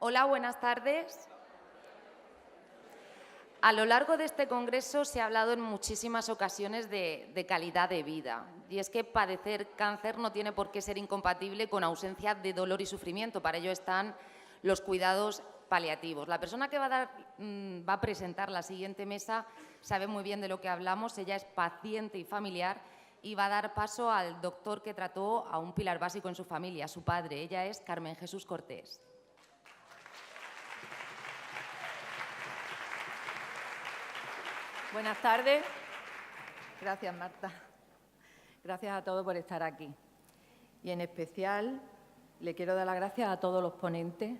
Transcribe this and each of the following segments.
Hola, buenas tardes. A lo largo de este congreso se ha hablado en muchísimas ocasiones de calidad de vida. Y es que padecer cáncer no tiene por qué ser incompatible con ausencia de dolor y sufrimiento. Para ello están los cuidados paliativos. La persona que va a presentar la siguiente mesa sabe muy bien de lo que hablamos. Ella es paciente y familiar y va a dar paso al doctor que trató a un pilar básico en su familia, su padre. Ella es Carmen Jesús Cortés. Buenas tardes. Gracias, Marta. Gracias a todos por estar aquí. Y en especial le quiero dar las gracias a todos los ponentes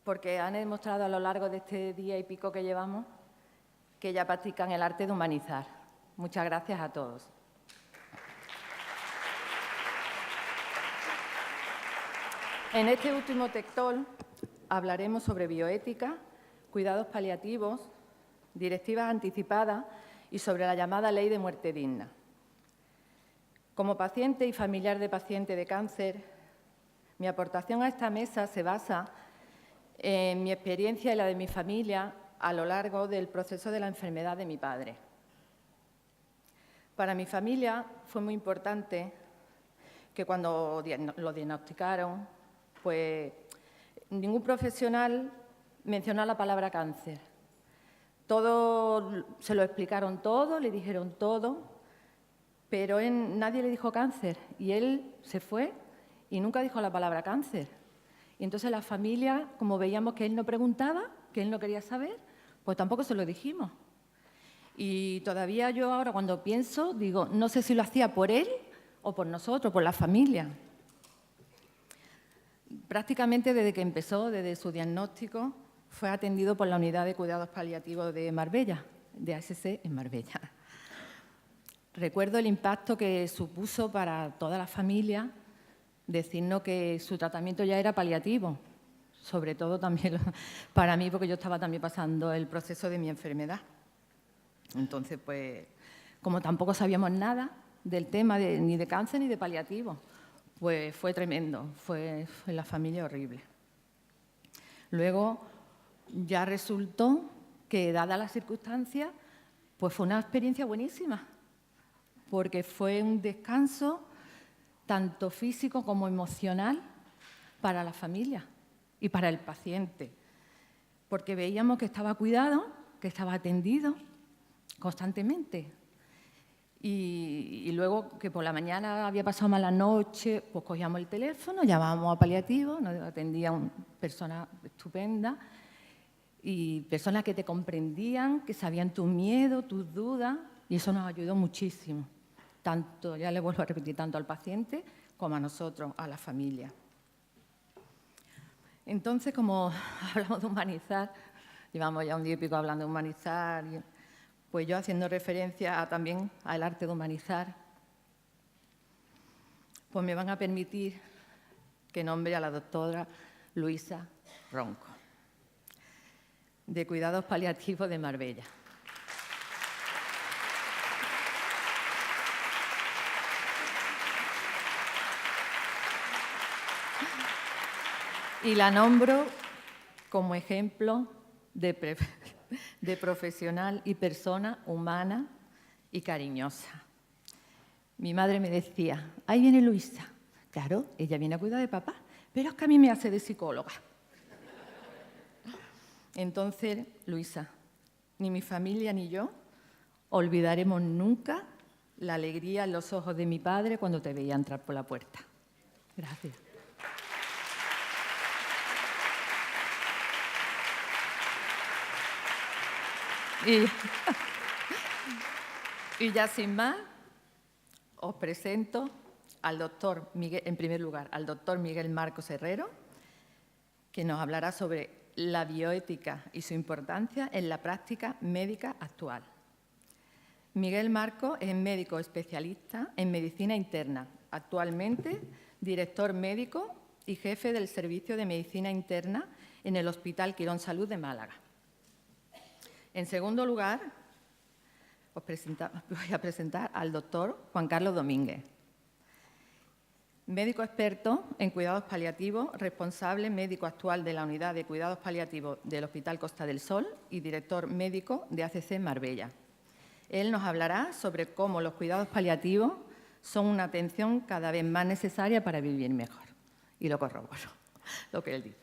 porque han demostrado a lo largo de este día y pico que llevamos que ya practican el arte de humanizar. Muchas gracias a todos. En este último TECTOL hablaremos sobre bioética, cuidados paliativos, directivas anticipadas y sobre la llamada Ley de Muerte Digna. Como paciente y familiar de paciente de cáncer, mi aportación a esta mesa se basa en mi experiencia y la de mi familia a lo largo del proceso de la enfermedad de mi padre. Para mi familia fue muy importante que cuando lo diagnosticaron, pues ningún profesional mencionó la palabra cáncer. Todo, se lo explicaron todo, le dijeron todo, pero nadie le dijo cáncer. Y él se fue y nunca dijo la palabra cáncer. Y entonces la familia, como veíamos que él no preguntaba, que él no quería saber, pues tampoco se lo dijimos. Y todavía yo ahora cuando pienso, digo, no sé si lo hacía por él o por nosotros, por la familia. Prácticamente desde que empezó, desde su diagnóstico, fue atendido por la Unidad de Cuidados Paliativos de Marbella, de ASC en Marbella. Recuerdo el impacto que supuso para toda la familia decirnos que su tratamiento ya era paliativo, sobre todo también para mí, porque yo estaba también pasando el proceso de mi enfermedad. Entonces, pues, como tampoco sabíamos nada del tema ni de cáncer ni de paliativo, pues fue tremendo, fue en la familia horrible. Luego, ya resultó que, dadas las circunstancias, pues fue una experiencia buenísima, porque fue un descanso tanto físico como emocional para la familia y para el paciente, porque veíamos que estaba cuidado, que estaba atendido constantemente. Y luego que por la mañana había pasado mala noche, pues cogíamos el teléfono, llamábamos a paliativos, nos atendía una persona estupenda y personas que te comprendían, que sabían tus miedos, tus dudas, y eso nos ayudó muchísimo. Tanto, ya le vuelvo a repetir, tanto al paciente como a nosotros, a la familia. Entonces, como hablamos de humanizar, llevamos ya un día y pico hablando de humanizar, pues yo haciendo referencia también al arte de humanizar, pues me van a permitir que nombre a la doctora Luisa Ronco, de Cuidados Paliativos de Marbella. Y la nombro como ejemplo de profesional y persona humana y cariñosa. Mi madre me decía, ahí viene Luisa. Claro, ella viene a cuidar de papá, pero es que a mí me hace de psicóloga. Entonces, Luisa, ni mi familia ni yo olvidaremos nunca la alegría en los ojos de mi padre cuando te veía entrar por la puerta. Gracias. Y ya sin más, os presento al doctor Miguel, en primer lugar, al doctor Miguel Marcos Herrero, que nos hablará sobre la bioética y su importancia en la práctica médica actual. Miguel Marcos es médico especialista en medicina interna, actualmente director médico y jefe del Servicio de Medicina Interna en el Hospital Quirón Salud de Málaga. En segundo lugar, voy a presentar al doctor Juan Carlos Domínguez. Médico experto en cuidados paliativos, responsable médico actual de la Unidad de Cuidados Paliativos del Hospital Costa del Sol y director médico de ACC Marbella. Él nos hablará sobre cómo los cuidados paliativos son una atención cada vez más necesaria para vivir mejor. Y lo corroboro, lo que él dice.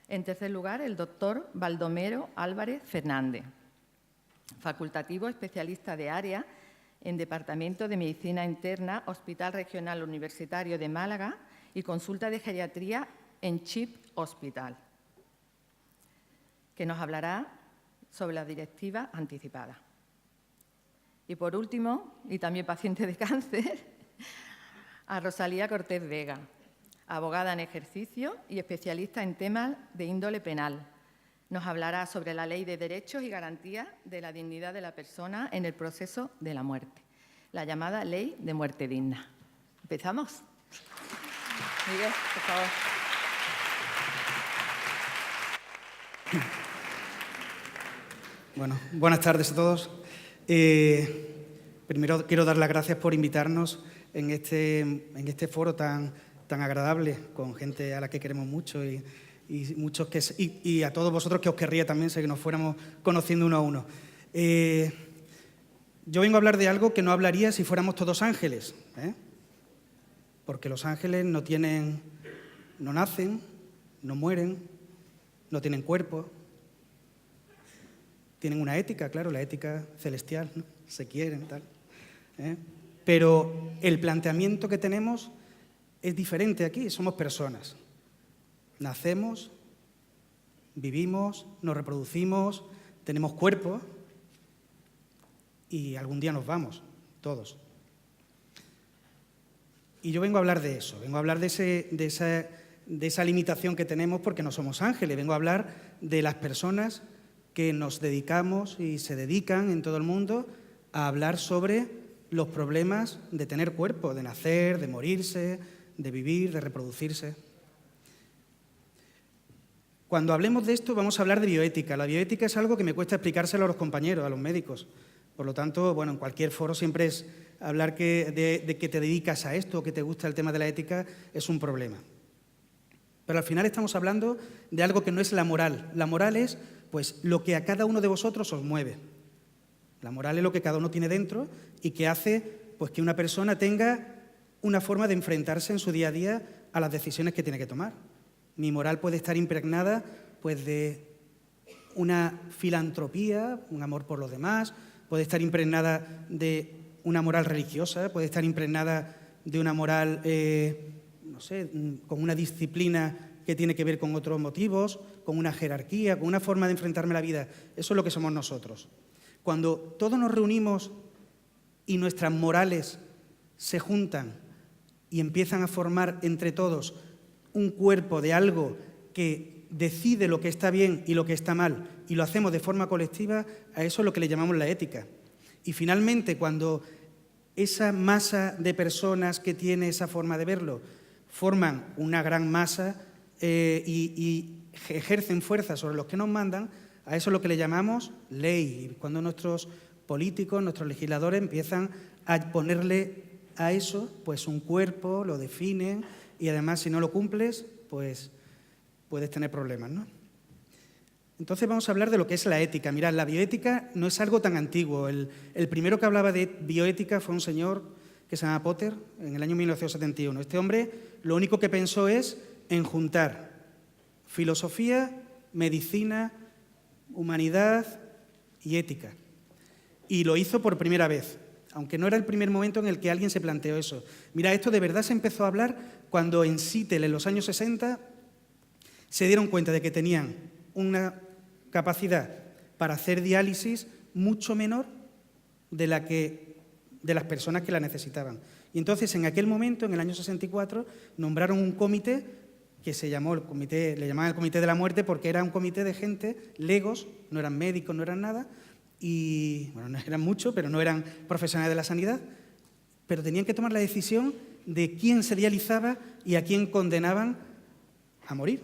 En tercer lugar, el doctor Baldomero Álvarez Fernández, facultativo especialista de área en Departamento de Medicina Interna, Hospital Regional Universitario de Málaga y consulta de geriatría en CHIP Hospital, que nos hablará sobre la directiva anticipada. Y por último, y también paciente de cáncer, a Rosalía Cortés Vega, abogada en ejercicio y especialista en temas de índole penal. Nos hablará sobre la Ley de Derechos y Garantías de la Dignidad de la Persona en el proceso de la muerte, la llamada Ley de Muerte Digna. ¿Empezamos? Miguel, por favor. Bueno, buenas tardes a todos. Primero quiero dar las gracias por invitarnos en este foro tan agradable, con gente a la que queremos mucho y a todos vosotros que os querría también, sé que nos fuéramos conociendo uno a uno. Yo vengo a hablar de algo que no hablaría si fuéramos todos ángeles, porque los ángeles no nacen, no mueren, no tienen cuerpo, tienen una ética, claro, la ética celestial, ¿no? Se quieren, tal. Pero el planteamiento que tenemos es diferente aquí, somos personas. Nacemos, vivimos, nos reproducimos, tenemos cuerpo y algún día nos vamos, todos. Y yo vengo a hablar de eso, vengo a hablar de esa limitación que tenemos porque no somos ángeles, vengo a hablar de las personas que nos dedicamos y se dedican en todo el mundo a hablar sobre los problemas de tener cuerpo, de nacer, de morirse, de vivir, de reproducirse. Cuando hablemos de esto vamos a hablar de bioética. La bioética es algo que me cuesta explicárselo a los compañeros, a los médicos. Por lo tanto, bueno, en cualquier foro siempre es hablar de que te dedicas a esto o que te gusta el tema de la ética es un problema. Pero al final estamos hablando de algo que no es la moral. La moral es pues, lo que a cada uno de vosotros os mueve. La moral es lo que cada uno tiene dentro y que hace pues, que una persona tenga una forma de enfrentarse en su día a día a las decisiones que tiene que tomar. Mi moral puede estar impregnada pues, de una filantropía, un amor por los demás, puede estar impregnada de una moral religiosa, puede estar impregnada de una moral, no sé, con una disciplina que tiene que ver con otros motivos, con una jerarquía, con una forma de enfrentarme a la vida. Eso es lo que somos nosotros. Cuando todos nos reunimos y nuestras morales se juntan y empiezan a formar entre todos un cuerpo de algo que decide lo que está bien y lo que está mal y lo hacemos de forma colectiva, a eso es lo que le llamamos la ética. Y finalmente, cuando esa masa de personas que tiene esa forma de verlo forman una gran masa y ejercen fuerza sobre los que nos mandan, a eso es lo que le llamamos ley. Y cuando nuestros políticos, nuestros legisladores empiezan a ponerle a eso pues un cuerpo, lo definen y además si no lo cumples, pues puedes tener problemas, ¿no? Entonces vamos a hablar de lo que es la ética. Mirad, la bioética no es algo tan antiguo. El primero que hablaba de bioética fue un señor que se llama Potter en el año 1971. Este hombre lo único que pensó es en juntar filosofía, medicina, humanidad y ética. Y lo hizo por primera vez, aunque no era el primer momento en el que alguien se planteó eso. Mira, esto de verdad se empezó a hablar cuando en Seattle, en los años 60, se dieron cuenta de que tenían una capacidad para hacer diálisis mucho menor de las personas que la necesitaban. Y entonces, en aquel momento, en el año 64, nombraron un comité que le llamaban el Comité de la Muerte porque era un comité de gente, legos, no eran médicos, no eran nada, y, bueno, no eran muchos, pero no eran profesionales de la sanidad, pero tenían que tomar la decisión de quién se dializaba y a quién condenaban a morir.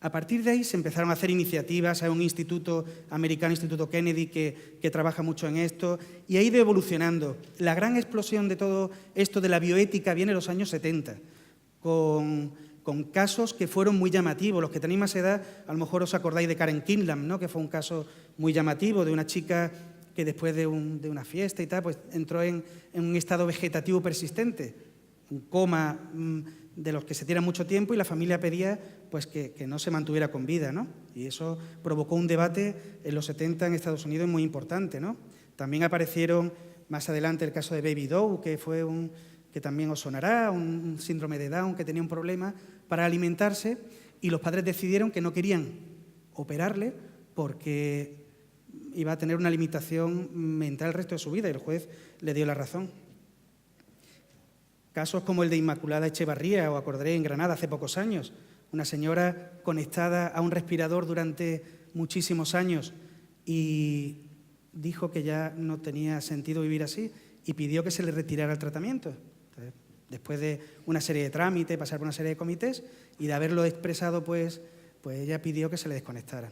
A partir de ahí se empezaron a hacer iniciativas, hay un instituto americano, Instituto Kennedy, que trabaja mucho en esto, y ha ido evolucionando. La gran explosión de todo esto de la bioética viene en los años 70, con casos que fueron muy llamativos. Los que tenéis más edad, a lo mejor os acordáis de Karen Kinlam, ¿no? Que fue un caso muy llamativo de una chica que después de una fiesta y tal, pues entró en un estado vegetativo persistente, un coma de los que se tiran mucho tiempo, y la familia pedía pues que no se mantuviera con vida, ¿no? Y eso provocó un debate en los 70 en Estados Unidos muy importante, ¿no? También aparecieron más adelante el caso de Baby Doe, que también os sonará, un síndrome de Down que tenía un problema para alimentarse, y los padres decidieron que no querían operarle porque iba a tener una limitación mental el resto de su vida, y el juez le dio la razón. Casos como el de Inmaculada Echevarría, o acordaré en Granada hace pocos años, una señora conectada a un respirador durante muchísimos años y dijo que ya no tenía sentido vivir así y pidió que se le retirara el tratamiento. Entonces, después de una serie de trámites, pasar por una serie de comités y de haberlo expresado, pues ella pidió que se le desconectara.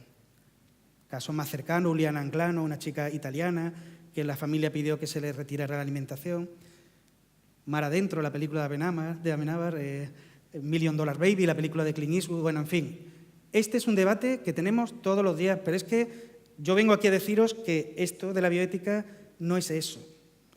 Casos más cercanos, Juliana Anglano, una chica italiana, que la familia pidió que se le retirara la alimentación. Mar Adentro, la película de Amenábar, $1 Million Baby, la película de Clint Eastwood, bueno, en fin. Este es un debate que tenemos todos los días, pero es que yo vengo aquí a deciros que esto de la bioética no es eso.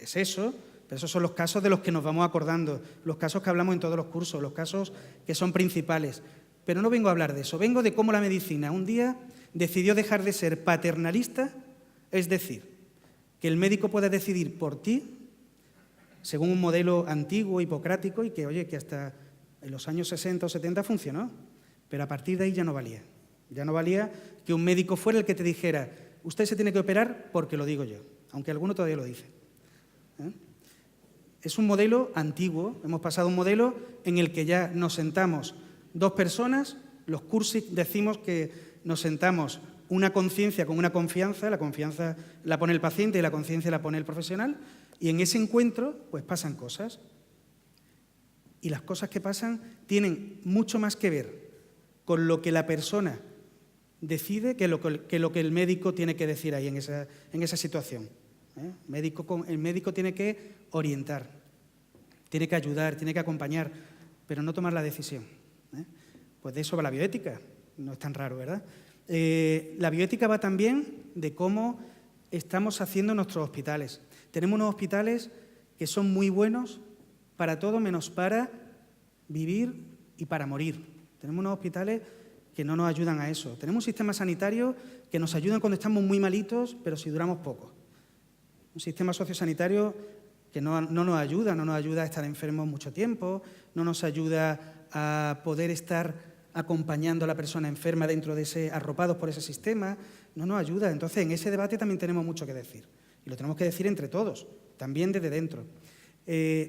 Es eso, pero esos son los casos de los que nos vamos acordando, los casos que hablamos en todos los cursos, los casos que son principales. Pero no vengo a hablar de eso, vengo de cómo la medicina un día decidió dejar de ser paternalista, es decir, que el médico pueda decidir por ti, según un modelo antiguo, hipocrático, y que, oye, que hasta en los años 60 o 70 funcionó, pero a partir de ahí ya no valía. Ya no valía que un médico fuera el que te dijera, usted se tiene que operar porque lo digo yo, aunque alguno todavía lo dice. Es un modelo antiguo, hemos pasado a un modelo en el que ya nos sentamos dos personas, los cursis decimos que nos sentamos una conciencia con una confianza, la confianza la pone el paciente y la conciencia la pone el profesional, y en ese encuentro pues pasan cosas. Y las cosas que pasan tienen mucho más que ver con lo que la persona decide que lo que el médico tiene que decir ahí en esa situación. El médico tiene que orientar, tiene que ayudar, tiene que acompañar, pero no tomar la decisión. Pues de eso va la bioética, no es tan raro, ¿verdad? La bioética va también de cómo estamos haciendo nuestros hospitales. Tenemos unos hospitales que son muy buenos para todo menos para vivir y para morir. Tenemos unos hospitales que no nos ayudan a eso. Tenemos un sistema sanitario que nos ayuda cuando estamos muy malitos, pero si duramos poco. Un sistema sociosanitario que no nos ayuda a estar enfermos mucho tiempo, no nos ayuda a poder estar acompañando a la persona enferma dentro de ese, arropados por ese sistema, no nos ayuda. Entonces, en ese debate también tenemos mucho que decir. Y lo tenemos que decir entre todos, también desde dentro.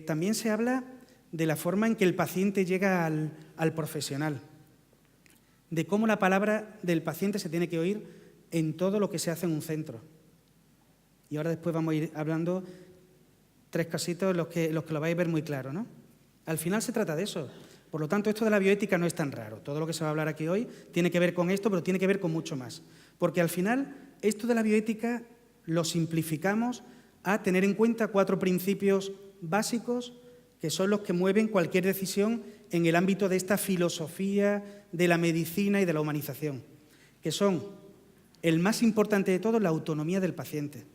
También se habla de la forma en que el paciente llega al profesional, de cómo la palabra del paciente se tiene que oír en todo lo que se hace en un centro. Y ahora después vamos a ir hablando 3 casitos los que lo vais a ver muy claro, ¿no? Al final se trata de eso. Por lo tanto, esto de la bioética no es tan raro. Todo lo que se va a hablar aquí hoy tiene que ver con esto, pero tiene que ver con mucho más. Porque al final, esto de la bioética lo simplificamos a tener en cuenta 4 principios básicos que son los que mueven cualquier decisión en el ámbito de esta filosofía de la medicina y de la humanización, que son, el más importante de todo, la autonomía del paciente.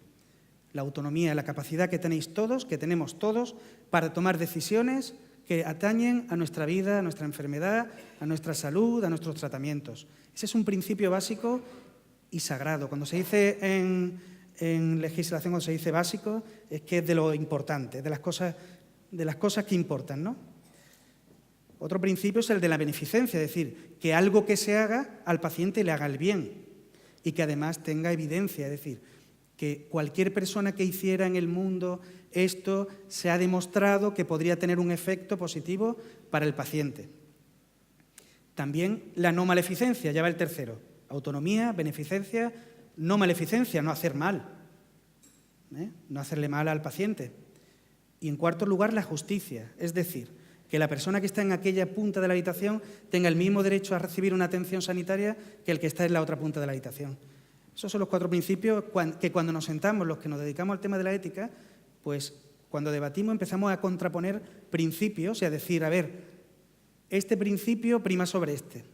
La autonomía, la capacidad que tenéis todos, que tenemos todos, para tomar decisiones que atañen a nuestra vida, a nuestra enfermedad, a nuestra salud, a nuestros tratamientos. Ese es un principio básico y sagrado. Cuando se dice en legislación, cuando se dice básico, es que es de lo importante, de las cosas que importan, ¿no? Otro principio es el de la beneficencia, es decir, que algo que se haga al paciente le haga el bien y que además tenga evidencia, es decir, que cualquier persona que hiciera en el mundo esto se ha demostrado que podría tener un efecto positivo para el paciente. También la no maleficencia, ya va el tercero. Autonomía, beneficencia, no maleficencia, no hacer mal, no hacerle mal al paciente. Y en cuarto lugar, la justicia, es decir, que la persona que está en aquella punta de la habitación tenga el mismo derecho a recibir una atención sanitaria que el que está en la otra punta de la habitación. Esos son los 4 principios que cuando nos sentamos, los que nos dedicamos al tema de la ética, pues cuando debatimos empezamos a contraponer principios y a decir, a ver, este principio prima sobre este,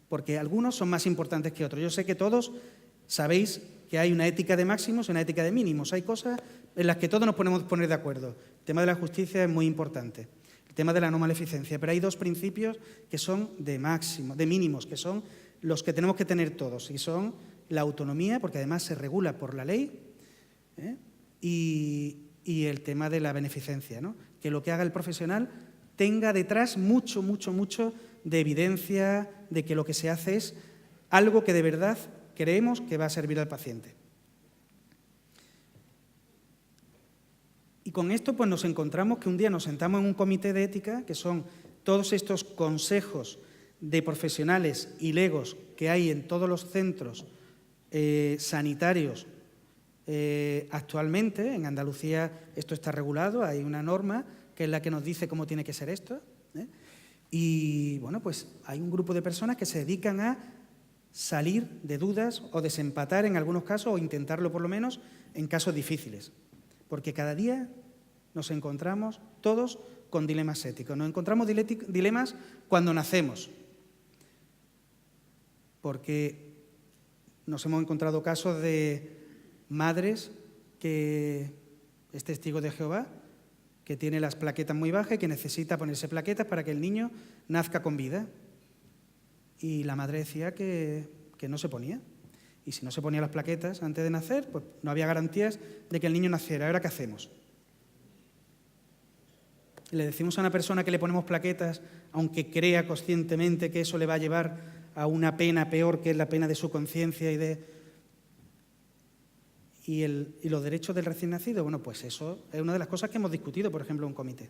porque algunos son más importantes que otros. Yo sé que todos sabéis que hay una ética de máximos y una ética de mínimos. Hay cosas en las que todos nos podemos poner de acuerdo. El tema de la justicia es muy importante. El tema de la no maleficencia. Pero hay 2 principios que son de máximos, de mínimos, que son los que tenemos que tener todos. Y son la autonomía, porque además se regula por la ley, y el tema de la beneficencia, ¿no? Que lo que haga el profesional tenga detrás mucho de evidencia de que lo que se hace es algo que de verdad creemos que va a servir al paciente. Y con esto pues nos encontramos que un día nos sentamos en un comité de ética, que son todos estos consejos de profesionales y legos que hay en todos los centros sanitarios actualmente. En Andalucía esto está regulado, hay una norma que es la que nos dice cómo tiene que ser esto, Y bueno, pues hay un grupo de personas que se dedican a salir de dudas o desempatar en algunos casos, o intentarlo por lo menos, en casos difíciles. Porque cada día nos encontramos todos con dilemas éticos. Nos encontramos dilemas cuando nacemos. Porque nos hemos encontrado casos de madres que es testigo de Jehová, que tiene las plaquetas muy bajas y que necesita ponerse plaquetas para que el niño nazca con vida. Y la madre decía que no se ponía. Y si no se ponía las plaquetas antes de nacer, pues no había garantías de que el niño naciera. ¿Ahora qué hacemos? Le decimos a una persona que le ponemos plaquetas, aunque crea conscientemente que eso le va a llevar a una pena peor, que es la pena de su conciencia y los derechos del recién nacido. Bueno, pues eso es una de las cosas que hemos discutido, por ejemplo, en un comité.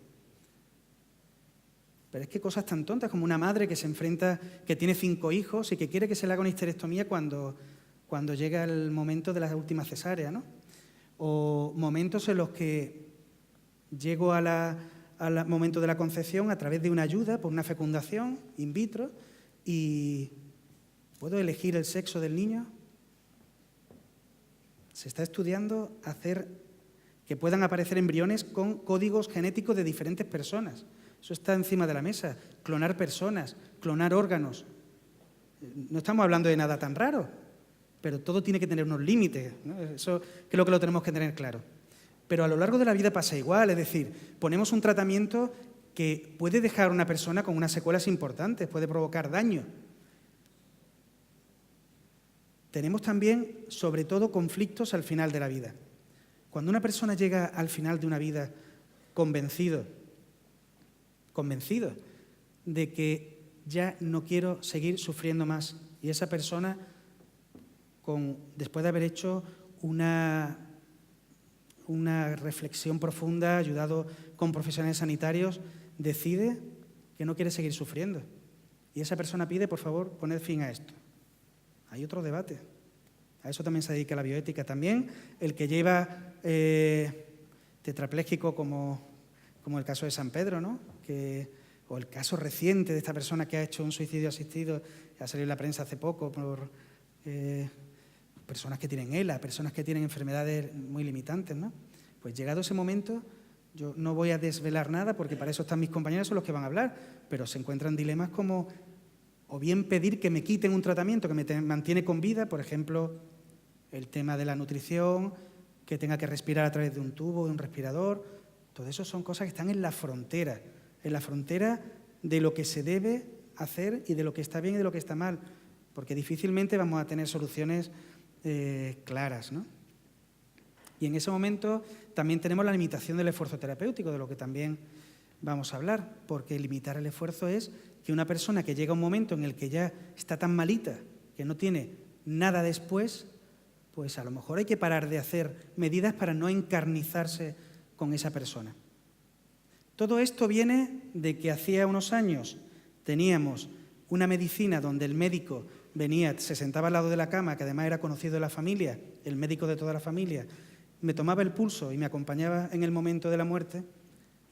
Pero es que cosas tan tontas como una madre que se enfrenta, que tiene 5 hijos y que quiere que se le haga una histerectomía cuando llega el momento de la última cesárea, ¿no? O momentos en los que llego al momento de la concepción a través de una ayuda por una fecundación in vitro y ¿puedo elegir el sexo del niño? Se está estudiando hacer que puedan aparecer embriones con códigos genéticos de diferentes personas. Eso está encima de la mesa. Clonar personas, clonar órganos. No estamos hablando de nada tan raro, pero todo tiene que tener unos límites, ¿no? Eso creo que lo tenemos que tener claro. Pero a lo largo de la vida pasa igual, es decir, ponemos un tratamiento que puede dejar a una persona con unas secuelas importantes, puede provocar daño. Tenemos también, sobre todo, conflictos al final de la vida. Cuando una persona llega al final de una vida convencido de que ya no quiero seguir sufriendo más, y esa persona, después de haber hecho una reflexión profunda, ayudado con profesionales sanitarios, decide que no quiere seguir sufriendo. Y esa persona pide, por favor, poner fin a esto. Hay otro debate. A eso también se dedica la bioética. También el que lleva tetrapléjico, como el caso de San Pedro, ¿no? O el caso reciente de esta persona que ha hecho un suicidio asistido, que ha salido en la prensa hace poco, por personas que tienen ELA, personas que tienen enfermedades muy limitantes, ¿no? Pues llegado ese momento, yo no voy a desvelar nada porque para eso están mis compañeros, son los que van a hablar, pero se encuentran dilemas como o bien pedir que me quiten un tratamiento que me mantiene con vida, por ejemplo, el tema de la nutrición, que tenga que respirar a través de un tubo, de un respirador. Todo eso son cosas que están en la frontera de lo que se debe hacer y de lo que está bien y de lo que está mal, porque difícilmente vamos a tener soluciones claras, ¿no? Y en ese momento también tenemos la limitación del esfuerzo terapéutico, de lo que también vamos a hablar, porque limitar el esfuerzo es que una persona que llega a un momento en el que ya está tan malita, que no tiene nada después, pues a lo mejor hay que parar de hacer medidas para no encarnizarse con esa persona. Todo esto viene de que hacía unos años teníamos una medicina donde el médico venía, se sentaba al lado de la cama, que además era conocido de la familia, el médico de toda la familia, me tomaba el pulso y me acompañaba en el momento de la muerte,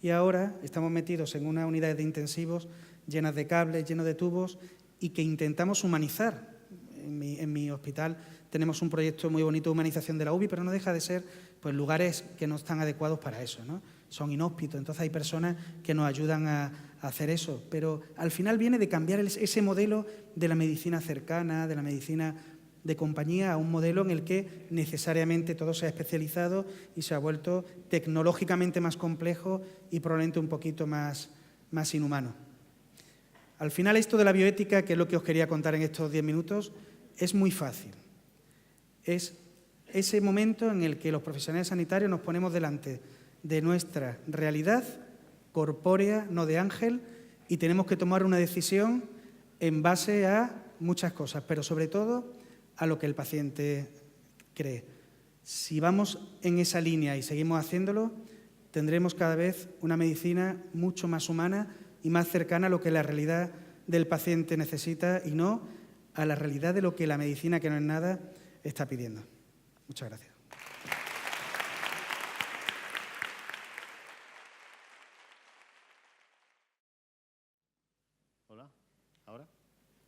y ahora estamos metidos en una unidad de intensivos llenas de cables, llenos de tubos y que intentamos humanizar. En mi hospital tenemos un proyecto muy bonito de humanización de la UBI, pero no deja de ser pues, lugares que no están adecuados para eso, ¿no? Son inhóspitos, entonces hay personas que nos ayudan a hacer eso, pero al final viene de cambiar ese modelo de la medicina cercana, de la medicina de compañía, a un modelo en el que necesariamente todo se ha especializado y se ha vuelto tecnológicamente más complejo y probablemente un poquito más inhumano. Al final, esto de la bioética, que es lo que os quería contar en estos 10 minutos, es muy fácil. Es ese momento en el que los profesionales sanitarios nos ponemos delante de nuestra realidad corpórea, no de ángel, y tenemos que tomar una decisión en base a muchas cosas, pero sobre todo a lo que el paciente cree. Si vamos en esa línea y seguimos haciéndolo, tendremos cada vez una medicina mucho más humana y más cercana a lo que la realidad del paciente necesita y no a la realidad de lo que la medicina, que no es nada, está pidiendo. Muchas gracias. Hola, ¿ahora?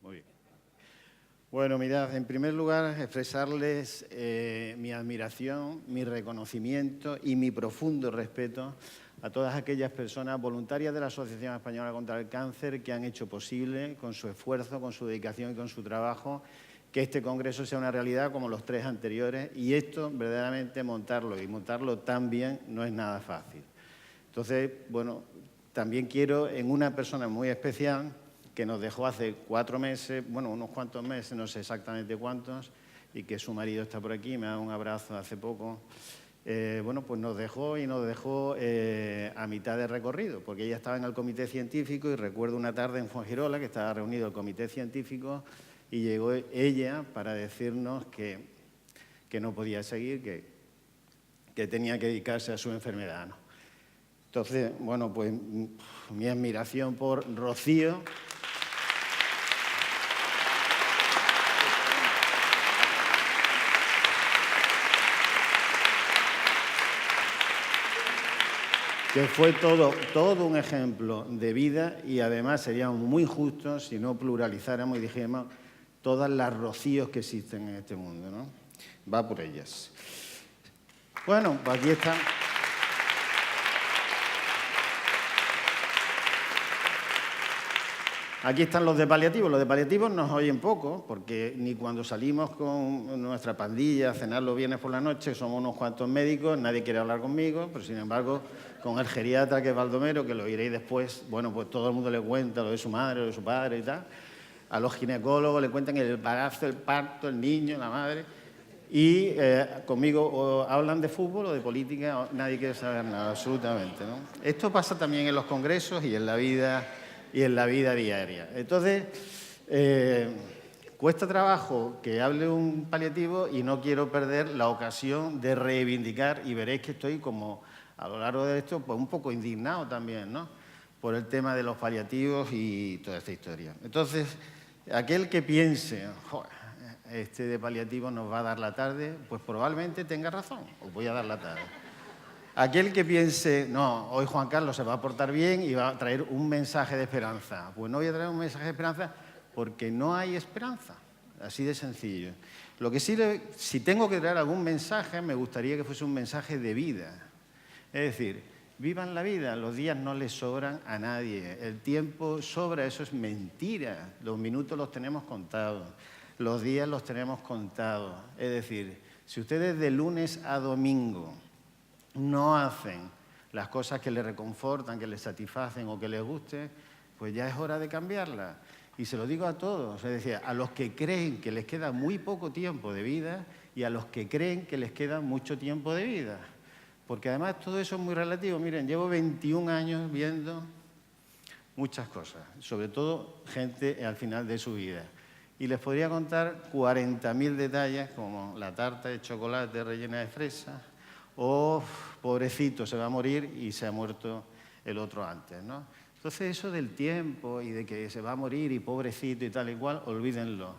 Muy bien. Bueno, mirad, en primer lugar, expresarles mi admiración, mi reconocimiento y mi profundo respeto a todas aquellas personas voluntarias de la Asociación Española contra el Cáncer que han hecho posible, con su esfuerzo, con su dedicación y con su trabajo, que este congreso sea una realidad como los 3 anteriores, y esto, verdaderamente, montarlo y montarlo tan bien no es nada fácil. Entonces, bueno, también quiero, en una persona muy especial, que nos dejó hace 4 meses, bueno, unos cuantos meses, no sé exactamente cuántos, y que su marido está por aquí, me ha dado un abrazo hace poco. Bueno, pues nos dejó a mitad de recorrido, porque ella estaba en el comité científico y recuerdo una tarde en Fuengirola que estaba reunido el comité científico y llegó ella para decirnos que no podía seguir, que tenía que dedicarse a su enfermedad, ¿no? Entonces, bueno, pues mi admiración por Rocío. Que fue todo un ejemplo de vida, y además seríamos muy justos si no pluralizáramos y dijéramos todas las Rocíos que existen en este mundo, ¿no? Va por ellas. Bueno, pues aquí está. Aquí están los de paliativos. Los de paliativos nos oyen poco, porque ni cuando salimos con nuestra pandilla a cenar los viernes por la noche, somos unos cuantos médicos, nadie quiere hablar conmigo, pero sin embargo, con el geriatra, que es Baldomero, que lo oiréis después, bueno, pues todo el mundo le cuenta lo de su madre, lo de su padre y tal. A los ginecólogos le cuentan el embarazo, el parto, el niño, la madre. Y conmigo o hablan de fútbol o de política, nadie quiere saber nada, absolutamente, ¿no? Esto pasa también en los congresos y en la vida diaria. Entonces, cuesta trabajo que hable un paliativo y no quiero perder la ocasión de reivindicar, y veréis que estoy como a lo largo de esto pues un poco indignado también, ¿no?, por el tema de los paliativos y toda esta historia. Entonces, aquel que piense, joder, este de paliativos nos va a dar la tarde, pues probablemente tenga razón, os voy a dar la tarde. Aquel que piense, no, hoy Juan Carlos se va a portar bien y va a traer un mensaje de esperanza. Pues no voy a traer un mensaje de esperanza porque no hay esperanza, así de sencillo. Lo que sí, si tengo que traer algún mensaje, me gustaría que fuese un mensaje de vida. Es decir, vivan la vida, los días no les sobran a nadie, el tiempo sobra, eso es mentira, los minutos los tenemos contados, los días los tenemos contados. Es decir, si ustedes de lunes a domingo no hacen las cosas que les reconfortan, que les satisfacen o que les guste, pues ya es hora de cambiarlas. Y se lo digo a todos, es decir, a los que creen que les queda muy poco tiempo de vida y a los que creen que les queda mucho tiempo de vida. Porque además todo eso es muy relativo. Miren, llevo 21 años viendo muchas cosas, sobre todo gente al final de su vida. Y les podría contar 40.000 detalles, como la tarta de chocolate rellena de fresa, o pobrecito, se va a morir y se ha muerto el otro antes, ¿no? Entonces eso del tiempo y de que se va a morir y pobrecito y tal y cual, olvídenlo.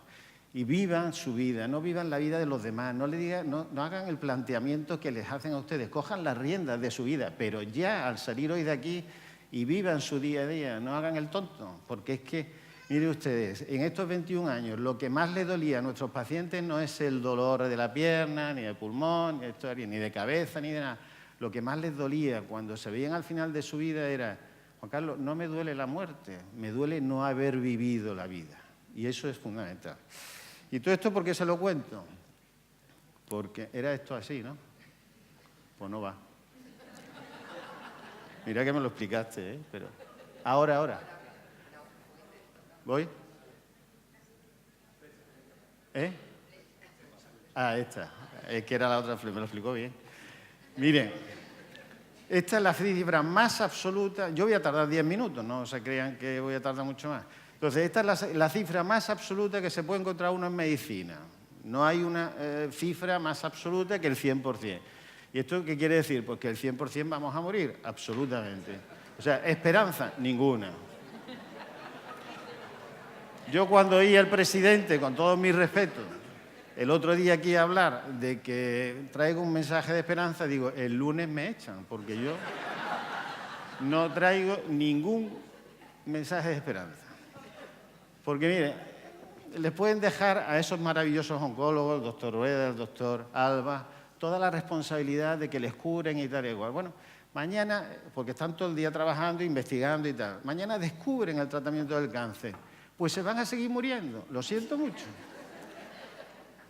y vivan su vida, no vivan la vida de los demás, no hagan el planteamiento que les hacen a ustedes, cojan las riendas de su vida, pero ya al salir hoy de aquí y vivan su día a día, no hagan el tonto, porque es que, miren ustedes, en estos 21 años lo que más les dolía a nuestros pacientes no es el dolor de la pierna, ni del pulmón, ni de cabeza, ni de nada. Lo que más les dolía cuando se veían al final de su vida era, Juan Carlos, no me duele la muerte, me duele no haber vivido la vida. Y eso es fundamental. ¿Y todo esto por qué se lo cuento? Porque era esto así, ¿no? Pues no va. Mira que me lo explicaste, ¿eh? Pero ahora. ¿Voy? ¿Eh? Ah, esta. Es que era la otra, me lo explicó bien. Miren, esta es la cifra más absoluta. Yo voy a tardar 10 minutos, no se crean que voy a tardar mucho más. Entonces, esta es la cifra más absoluta que se puede encontrar uno en medicina. No hay una cifra más absoluta que el 100%. ¿Y esto qué quiere decir? Pues que el 100% vamos a morir, absolutamente. O sea, esperanza, ninguna. Yo cuando oí al presidente, con todos mis respetos, el otro día aquí a hablar de que traigo un mensaje de esperanza, digo, el lunes me echan, porque yo no traigo ningún mensaje de esperanza. Porque, mire, les pueden dejar a esos maravillosos oncólogos, el doctor Rueda, el doctor Alba, toda la responsabilidad de que les curen y tal y igual. Bueno, mañana, porque están todo el día trabajando, investigando y tal, mañana descubren el tratamiento del cáncer, pues se van a seguir muriendo. Lo siento mucho.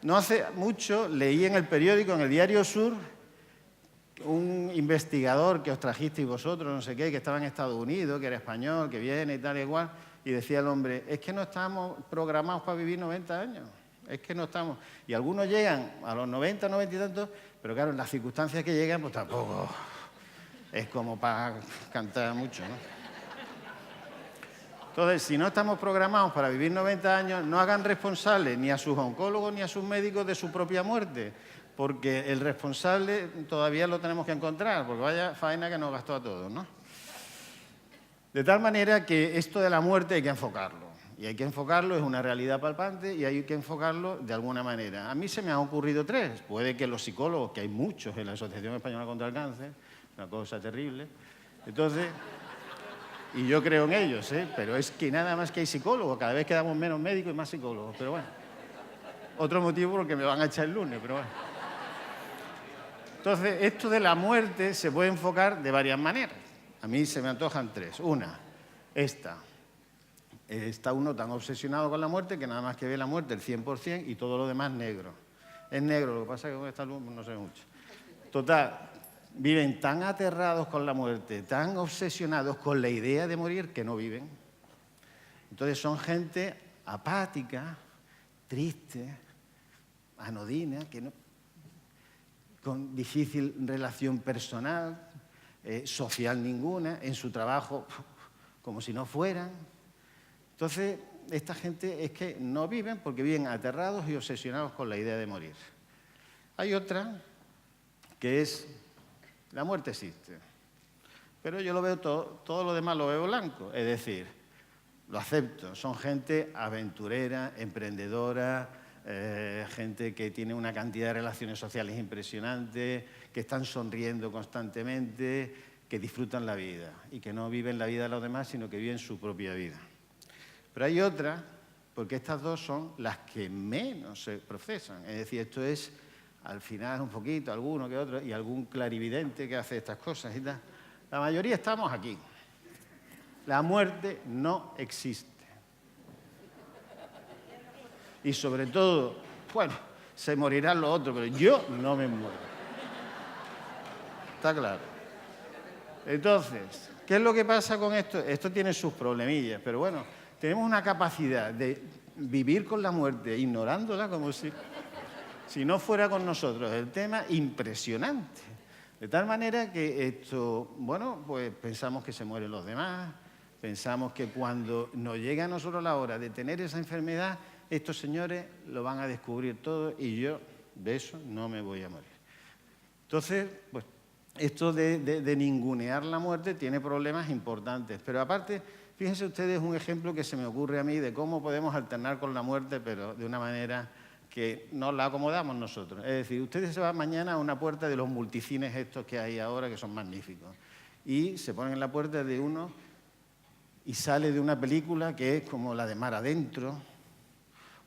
No hace mucho leí en el periódico, en el Diario Sur, un investigador que os trajisteis vosotros, no sé qué, que estaba en Estados Unidos, que era español, que viene y tal y igual, y decía el hombre, es que no estamos programados para vivir 90 años, es que no estamos. Y algunos llegan a los 90, 90 y tantos, pero claro, en las circunstancias que llegan, pues tampoco es como para cantar mucho, ¿no? Entonces, si no estamos programados para vivir 90 años, no hagan responsables ni a sus oncólogos ni a sus médicos de su propia muerte, porque el responsable todavía lo tenemos que encontrar, porque vaya faena que nos gastó a todos, ¿no? De tal manera que esto de la muerte hay que enfocarlo, y hay que enfocarlo, es una realidad palpante, y hay que enfocarlo de alguna manera. A mí se me han ocurrido 3, puede que los psicólogos, que hay muchos en la Asociación Española contra el Cáncer, una cosa terrible, entonces... Y yo creo en ellos, ¿eh? Pero es que nada más que hay psicólogos, cada vez quedamos menos médicos y más psicólogos, pero bueno. Otro motivo por el que me van a echar el lunes, pero bueno. Entonces, esto de la muerte se puede enfocar de varias maneras. A mí se me antojan 3. Una, esta. Está uno tan obsesionado con la muerte que nada más que ve la muerte el 100% y todo lo demás negro. Es negro, lo que pasa es que con esta luz no se ve mucho. Total. Viven tan aterrados con la muerte, tan obsesionados con la idea de morir, que no viven. Entonces son gente apática, triste, anodina, con difícil relación personal, social ninguna, en su trabajo como si no fueran. Entonces, esta gente es que no viven porque viven aterrados y obsesionados con la idea de morir. Hay otra que es... La muerte existe, pero yo lo veo todo lo demás lo veo blanco, es decir, lo acepto, son gente aventurera, emprendedora, gente que tiene una cantidad de relaciones sociales impresionantes, que están sonriendo constantemente, que disfrutan la vida y que no viven la vida de los demás, sino que viven su propia vida. Pero hay otra, porque estas dos son las que menos se procesan, es decir, esto es... Al final un poquito, alguno que otro, y algún clarividente que hace estas cosas y tal. La mayoría estamos aquí. La muerte no existe. Y sobre todo, bueno, se morirán los otros, pero yo no me muero. Está claro. Entonces, ¿qué es lo que pasa con esto? Esto tiene sus problemillas, pero bueno, tenemos una capacidad de vivir con la muerte, ignorándola como si no fuera con nosotros el tema, impresionante. De tal manera que esto, bueno, pues pensamos que se mueren los demás, pensamos que cuando nos llega a nosotros la hora de tener esa enfermedad, estos señores lo van a descubrir todo y yo de eso no me voy a morir. Entonces, pues, esto de ningunear la muerte tiene problemas importantes, pero aparte, Fíjense ustedes un ejemplo que se me ocurre a mí de cómo podemos alternar con la muerte, pero de una manera que nos la acomodamos nosotros. Es decir, ustedes se van mañana a una puerta de los multicines estos que hay ahora, que son magníficos, y se ponen en la puerta de uno y sale de una película que es como la de Mar Adentro,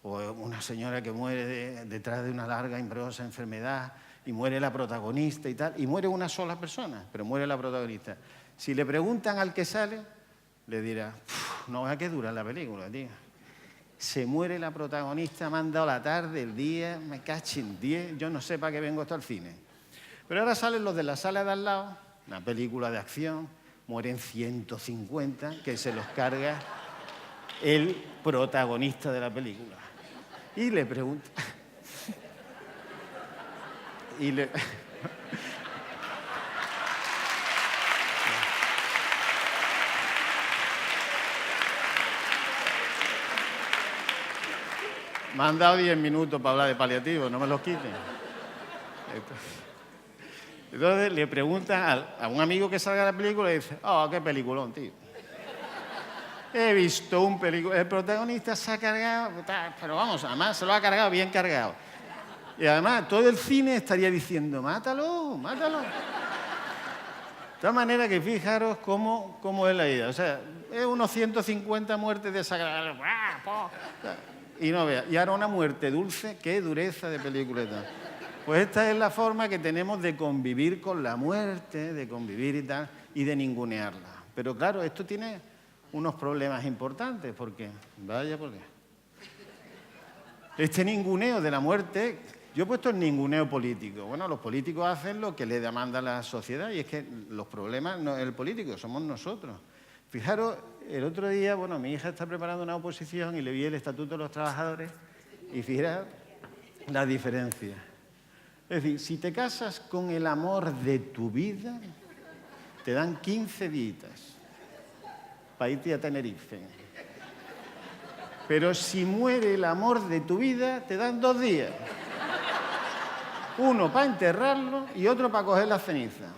o una señora que muere detrás de una larga, imperiosa enfermedad, y muere la protagonista y tal, y muere una sola persona, pero muere la protagonista. Si le preguntan al que sale, le dirá, no vea qué dura la película, tío. Se muere la protagonista, me han dado la tarde, el día, me cachen 10, yo no sé para qué vengo hasta el cine. Pero ahora salen los de la sala de al lado, una película de acción, mueren 150, que se los carga el protagonista de la película. Y le pregunta... Me han dado 10 minutos para hablar de paliativos, no me los quiten. Entonces le preguntan a un amigo que salga de la película y dice, oh, qué peliculón, tío. He visto un película, el protagonista se ha cargado, pero vamos, además se lo ha cargado bien cargado. Y además todo el cine estaría diciendo, mátalo, mátalo. De tal manera que fijaros cómo es la idea. O sea, es unos 150 muertes desagradables. Y no vea. Y ahora una muerte dulce, qué dureza de película y tal. Pues esta es la forma que tenemos de convivir con la muerte, de convivir y tal, y de ningunearla. Pero claro, esto tiene unos problemas importantes, porque, vaya por qué. Este ninguneo de la muerte, yo he puesto el ninguneo político. Bueno, los políticos hacen lo que le demanda la sociedad, y es que los problemas no es el político, somos nosotros. Fijaros, el otro día, bueno, mi hija está preparando una oposición y le vi el Estatuto de los Trabajadores y fijaros la diferencia. Es decir, si te casas con el amor de tu vida, te dan 15 días para irte a Tenerife. Pero si muere el amor de tu vida, te dan 2 días. Uno para enterrarlo y otro para coger las cenizas.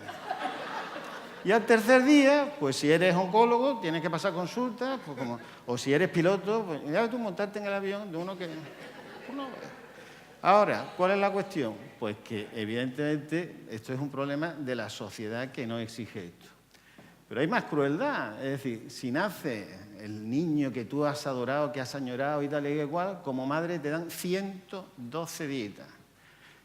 Y al tercer día, pues si eres oncólogo, tienes que pasar consultas, pues o si eres piloto, pues ya tú montarte en el avión de uno que... Ahora, ¿cuál es la cuestión? Pues que evidentemente esto es un problema de la sociedad que no exige esto. Pero hay más crueldad, es decir, si nace el niño que tú has adorado, que has añorado y tal y igual, como madre te dan 112 dietas.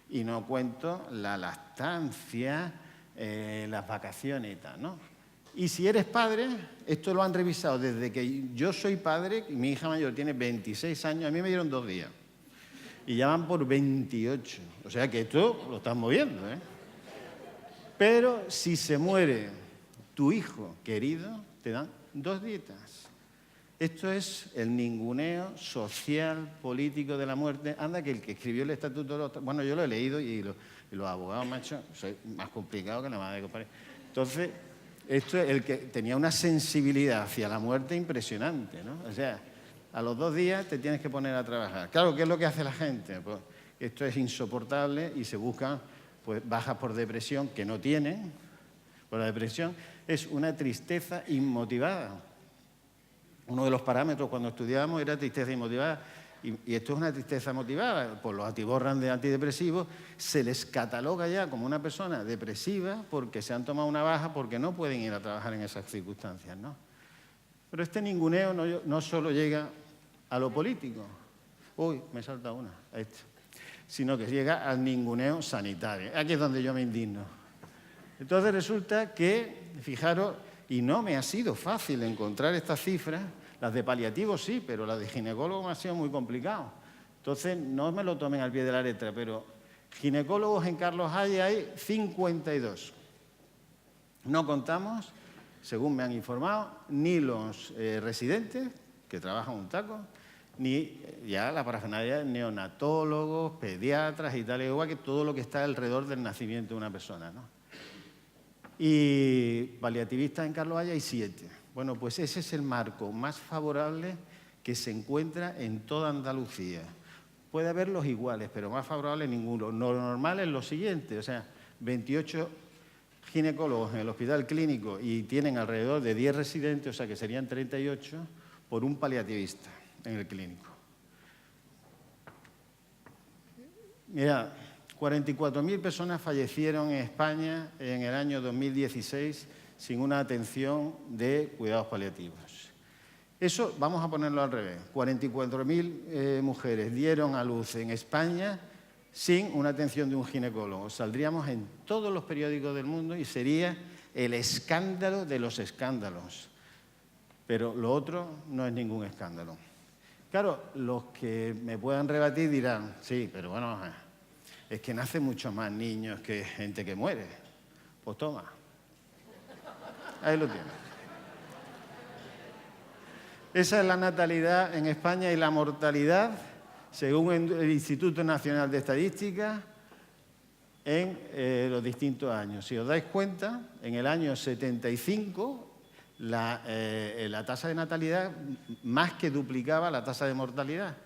Y no cuento la lactancia, las vacaciones y tal, ¿no? Y si eres padre, esto lo han revisado desde que yo soy padre, y mi hija mayor tiene 26 años, a mí me dieron 2 días. Y ya van por 28. O sea que esto lo están moviendo, ¿eh? Pero si se muere tu hijo querido, te dan 2 dietas. Esto es el ninguneo social, político de la muerte. Anda que el que escribió el Estatuto de los... Bueno, yo lo he leído y los abogados, macho, soy más complicado que la madre de compadre. Entonces, esto es el que tenía una sensibilidad hacia la muerte impresionante, ¿no? O sea, a los 2 días te tienes que poner a trabajar. Claro, ¿qué es lo que hace la gente? Pues esto es insoportable y se buscan pues, bajas por depresión que no tienen. Pues la depresión es una tristeza inmotivada. Uno de los parámetros cuando estudiábamos era tristeza inmotivada. Y esto es una tristeza motivada, pues los atiborran de antidepresivos, se les cataloga ya como una persona depresiva porque se han tomado una baja porque no pueden ir a trabajar en esas circunstancias, ¿no? Pero este ninguneo no solo llega a lo político, uy, me salta una, sino que llega al ninguneo sanitario. Aquí es donde yo me indigno. Entonces resulta que, fijaros, y no me ha sido fácil encontrar estas cifras. Las de paliativos sí, pero las de ginecólogo me ha sido muy complicado. Entonces, no me lo tomen al pie de la letra, pero ginecólogos en Carlos Haya hay 52. No contamos, según me han informado, ni los residentes, que trabajan un taco, ni ya la parafernalia de neonatólogos, pediatras y tal, igual que todo lo que está alrededor del nacimiento de una persona, ¿no? Y paliativistas en Carlos Haya hay 7. Bueno, pues ese es el marco más favorable que se encuentra en toda Andalucía. Puede haber los iguales, pero más favorable ninguno. Lo normal es lo siguiente, o sea, 28 ginecólogos en el hospital clínico y tienen alrededor de 10 residentes, o sea que serían 38, por un paliativista en el clínico. Mira, 44.000 personas fallecieron en España en el año 2016 sin una atención de cuidados paliativos. Eso vamos a ponerlo al revés. 44.000 mujeres dieron a luz en España sin una atención de un ginecólogo. Saldríamos en todos los periódicos del mundo y sería el escándalo de los escándalos. Pero lo otro no es ningún escándalo. Claro, los que me puedan rebatir dirán, sí, pero bueno, es que nacen muchos más niños que gente que muere. Pues toma. Ahí lo tienes. Esa es la natalidad en España y la mortalidad, según el Instituto Nacional de Estadística, en los distintos años. Si os dais cuenta, en el año 75 la tasa de natalidad más que duplicaba la tasa de mortalidad.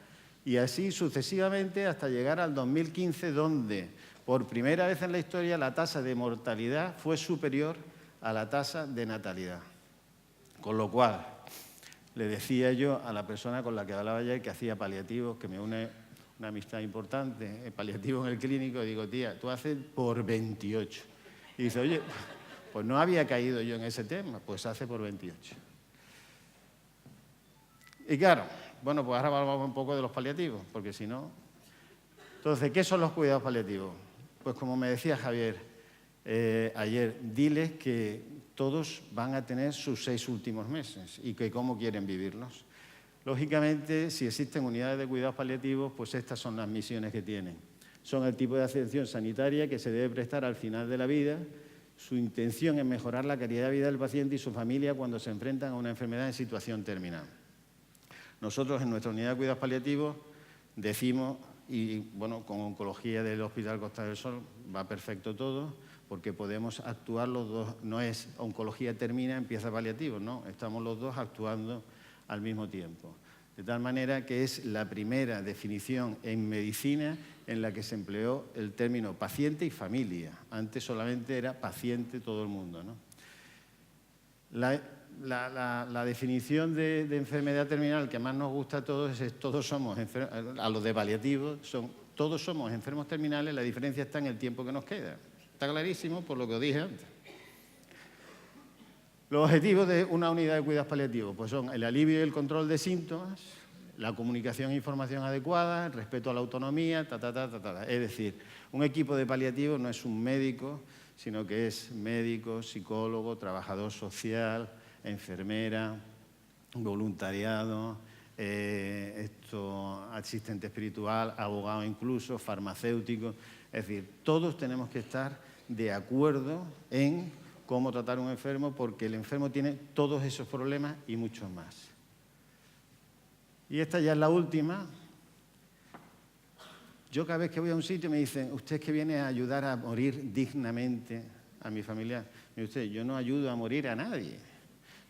Y así sucesivamente hasta llegar al 2015, donde por primera vez en la historia la tasa de mortalidad fue superior a la tasa de natalidad. Con lo cual, le decía yo a la persona con la que hablaba ayer, que hacía paliativos, que me une una amistad importante, paliativo en el clínico, y digo, tía, tú haces por 28. Y dice, oye, pues no había caído yo en ese tema, pues hace por 28. Y claro, bueno, pues ahora hablamos un poco de los paliativos, porque si no... Entonces, ¿qué son los cuidados paliativos? Pues como me decía Javier ayer, diles que todos van a tener sus 6 últimos meses y que cómo quieren vivirlos. Lógicamente, si existen unidades de cuidados paliativos, pues estas son las misiones que tienen. Son el tipo de atención sanitaria que se debe prestar al final de la vida. Su intención es mejorar la calidad de vida del paciente y su familia cuando se enfrentan a una enfermedad en situación terminal. Nosotros en nuestra unidad de cuidados paliativos decimos, y bueno, con oncología del Hospital Costa del Sol va perfecto todo, porque podemos actuar los dos, no es oncología termina, empieza paliativo, no, estamos los dos actuando al mismo tiempo. De tal manera que es la primera definición en medicina en la que se empleó el término paciente y familia. Antes solamente era paciente todo el mundo, ¿no? La definición de enfermedad terminal que más nos gusta a todos es todos somos, a los de paliativos, todos somos enfermos terminales, la diferencia está en el tiempo que nos queda. Está clarísimo por lo que os dije antes. Los objetivos de una unidad de cuidados paliativos pues son el alivio y el control de síntomas, la comunicación e información adecuada, el respeto a la autonomía, Es decir, un equipo de paliativos no es un médico, sino que es médico, psicólogo, trabajador social, enfermera, voluntariado, asistente espiritual, abogado incluso, farmacéutico. Es decir, todos tenemos que estar de acuerdo en cómo tratar a un enfermo, porque el enfermo tiene todos esos problemas y muchos más. Y esta ya es la última. Yo cada vez que voy a un sitio me dicen, usted es que viene a ayudar a morir dignamente a mi familiar. Mire usted, yo no ayudo a morir a nadie.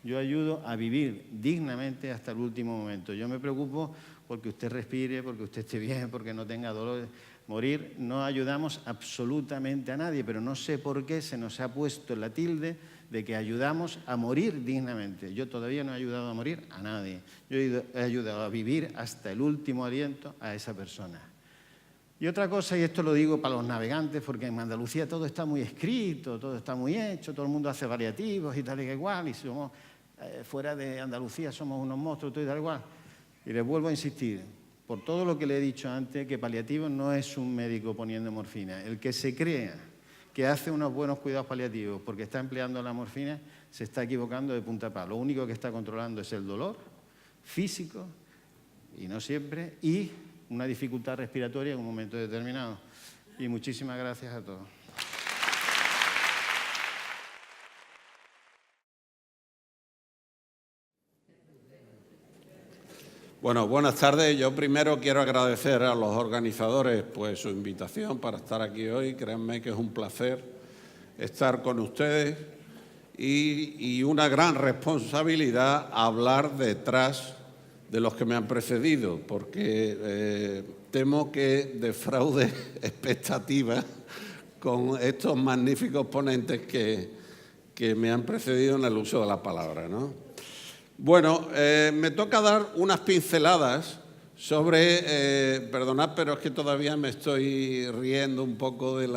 Yo ayudo a vivir dignamente hasta el último momento. Yo me preocupo porque usted respire, porque usted esté bien, porque no tenga dolor. Morir no ayudamos absolutamente a nadie, pero no sé por qué se nos ha puesto la tilde de que ayudamos a morir dignamente. Yo todavía no he ayudado a morir a nadie. Yo he ayudado a vivir hasta el último aliento a esa persona. Y otra cosa, y esto lo digo para los navegantes, porque en Andalucía todo está muy escrito, todo está muy hecho, todo el mundo hace variativos y tal y igual, y somos, fuera de Andalucía somos unos monstruos, todo y tal igual. Y les vuelvo a insistir, por todo lo que le he dicho antes, que paliativo no es un médico poniendo morfina. El que se crea que hace unos buenos cuidados paliativos porque está empleando la morfina, se está equivocando de punta a pala. Lo único que está controlando es el dolor físico, y no siempre, y una dificultad respiratoria en un momento determinado. Y muchísimas gracias a todos. Bueno, buenas tardes. Yo primero quiero agradecer a los organizadores pues, su invitación para estar aquí hoy. Créanme que es un placer estar con ustedes y una gran responsabilidad hablar detrás de los que me han precedido, porque temo que defraude expectativas con estos magníficos ponentes que me han precedido en el uso de la palabra, ¿no? Bueno, me toca dar unas pinceladas sobre, perdonad, pero es que todavía me estoy riendo un poco de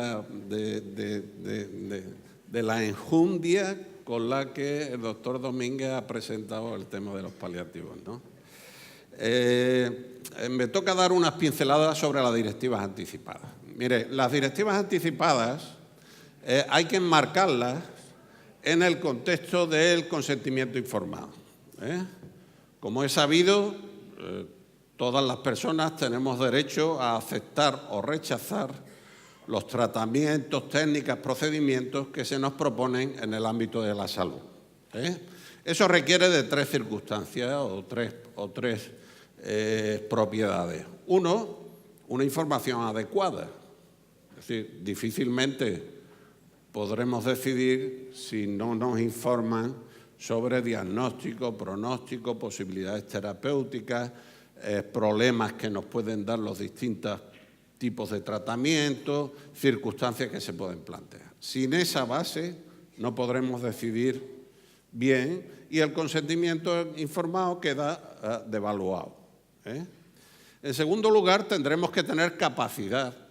la enjundia con la que el doctor Domínguez ha presentado el tema de los paliativos, ¿no? Me toca dar unas pinceladas sobre las directivas anticipadas. Mire, las directivas anticipadas hay que enmarcarlas en el contexto del consentimiento informado. Como es sabido, todas las personas tenemos derecho a aceptar o rechazar los tratamientos, técnicas, procedimientos que se nos proponen en el ámbito de la salud. Eso requiere de tres circunstancias o tres propiedades. Uno, una información adecuada. Es decir, difícilmente podremos decidir si no nos informan sobre diagnóstico, pronóstico, posibilidades terapéuticas, problemas que nos pueden dar los distintos tipos de tratamiento, circunstancias que se pueden plantear. Sin esa base no podremos decidir bien y el consentimiento informado queda devaluado. En segundo lugar, tendremos que tener capacidad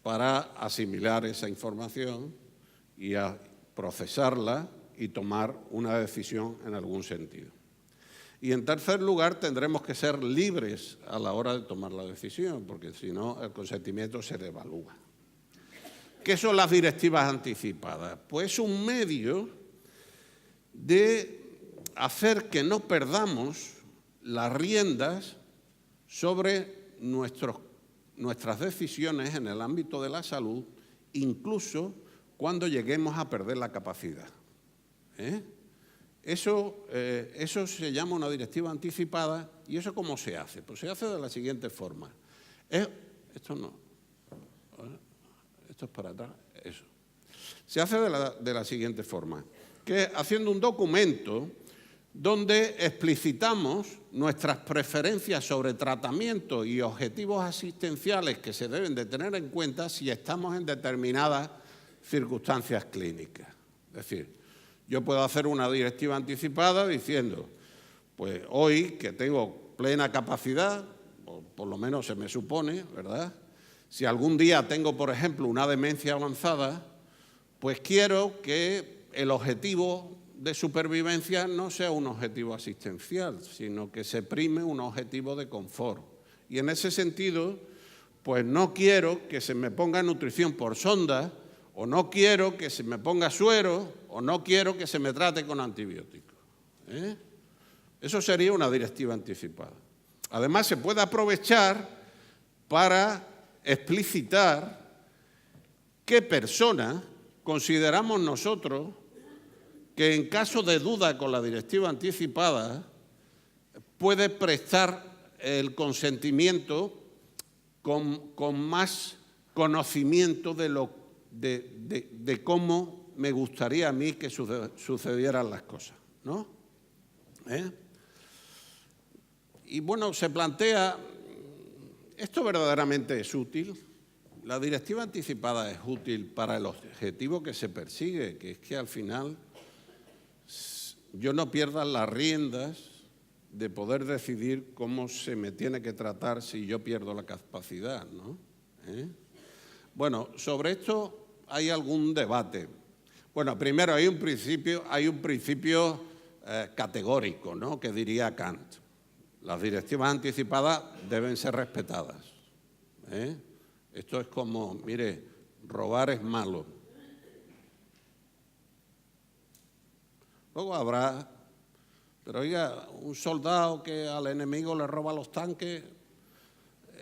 para asimilar esa información y a procesarla y tomar una decisión en algún sentido. Y en tercer lugar, tendremos que ser libres a la hora de tomar la decisión, porque si no, el consentimiento se devalúa. ¿Qué son las directivas anticipadas? Pues un medio de hacer que no perdamos las riendas sobre nuestras decisiones en el ámbito de la salud, incluso cuando lleguemos a perder la capacidad. Eso se llama una directiva anticipada. ¿Y eso cómo se hace? Pues se hace de la siguiente forma. Esto no. Esto es para atrás. Eso. Se hace de la siguiente forma. Que haciendo un documento donde explicitamos nuestras preferencias sobre tratamientos y objetivos asistenciales que se deben de tener en cuenta si estamos en determinadas circunstancias clínicas. Es decir, yo puedo hacer una directiva anticipada diciendo, pues hoy que tengo plena capacidad, o por lo menos se me supone, ¿verdad? Si algún día tengo, por ejemplo, una demencia avanzada, pues quiero que el objetivo de supervivencia no sea un objetivo asistencial, sino que se prime un objetivo de confort. Y en ese sentido, pues no quiero que se me ponga nutrición por sonda, o no quiero que se me ponga suero, o no quiero que se me trate con antibióticos. Eso sería una directiva anticipada. Además, se puede aprovechar para explicitar qué persona consideramos nosotros que en caso de duda con la directiva anticipada puede prestar el consentimiento con más conocimiento de cómo me gustaría a mí que sucedieran las cosas, ¿no? Y bueno, se plantea, ¿esto verdaderamente es útil? La directiva anticipada es útil para el objetivo que se persigue, que es que al final yo no pierda las riendas de poder decidir cómo se me tiene que tratar si yo pierdo la capacidad, ¿no? Bueno, sobre esto hay algún debate. Bueno, primero hay un principio categórico, ¿no?, que diría Kant. Las directivas anticipadas deben ser respetadas. Esto es como, mire, robar es malo. Luego habrá, pero oiga, un soldado que al enemigo le roba los tanques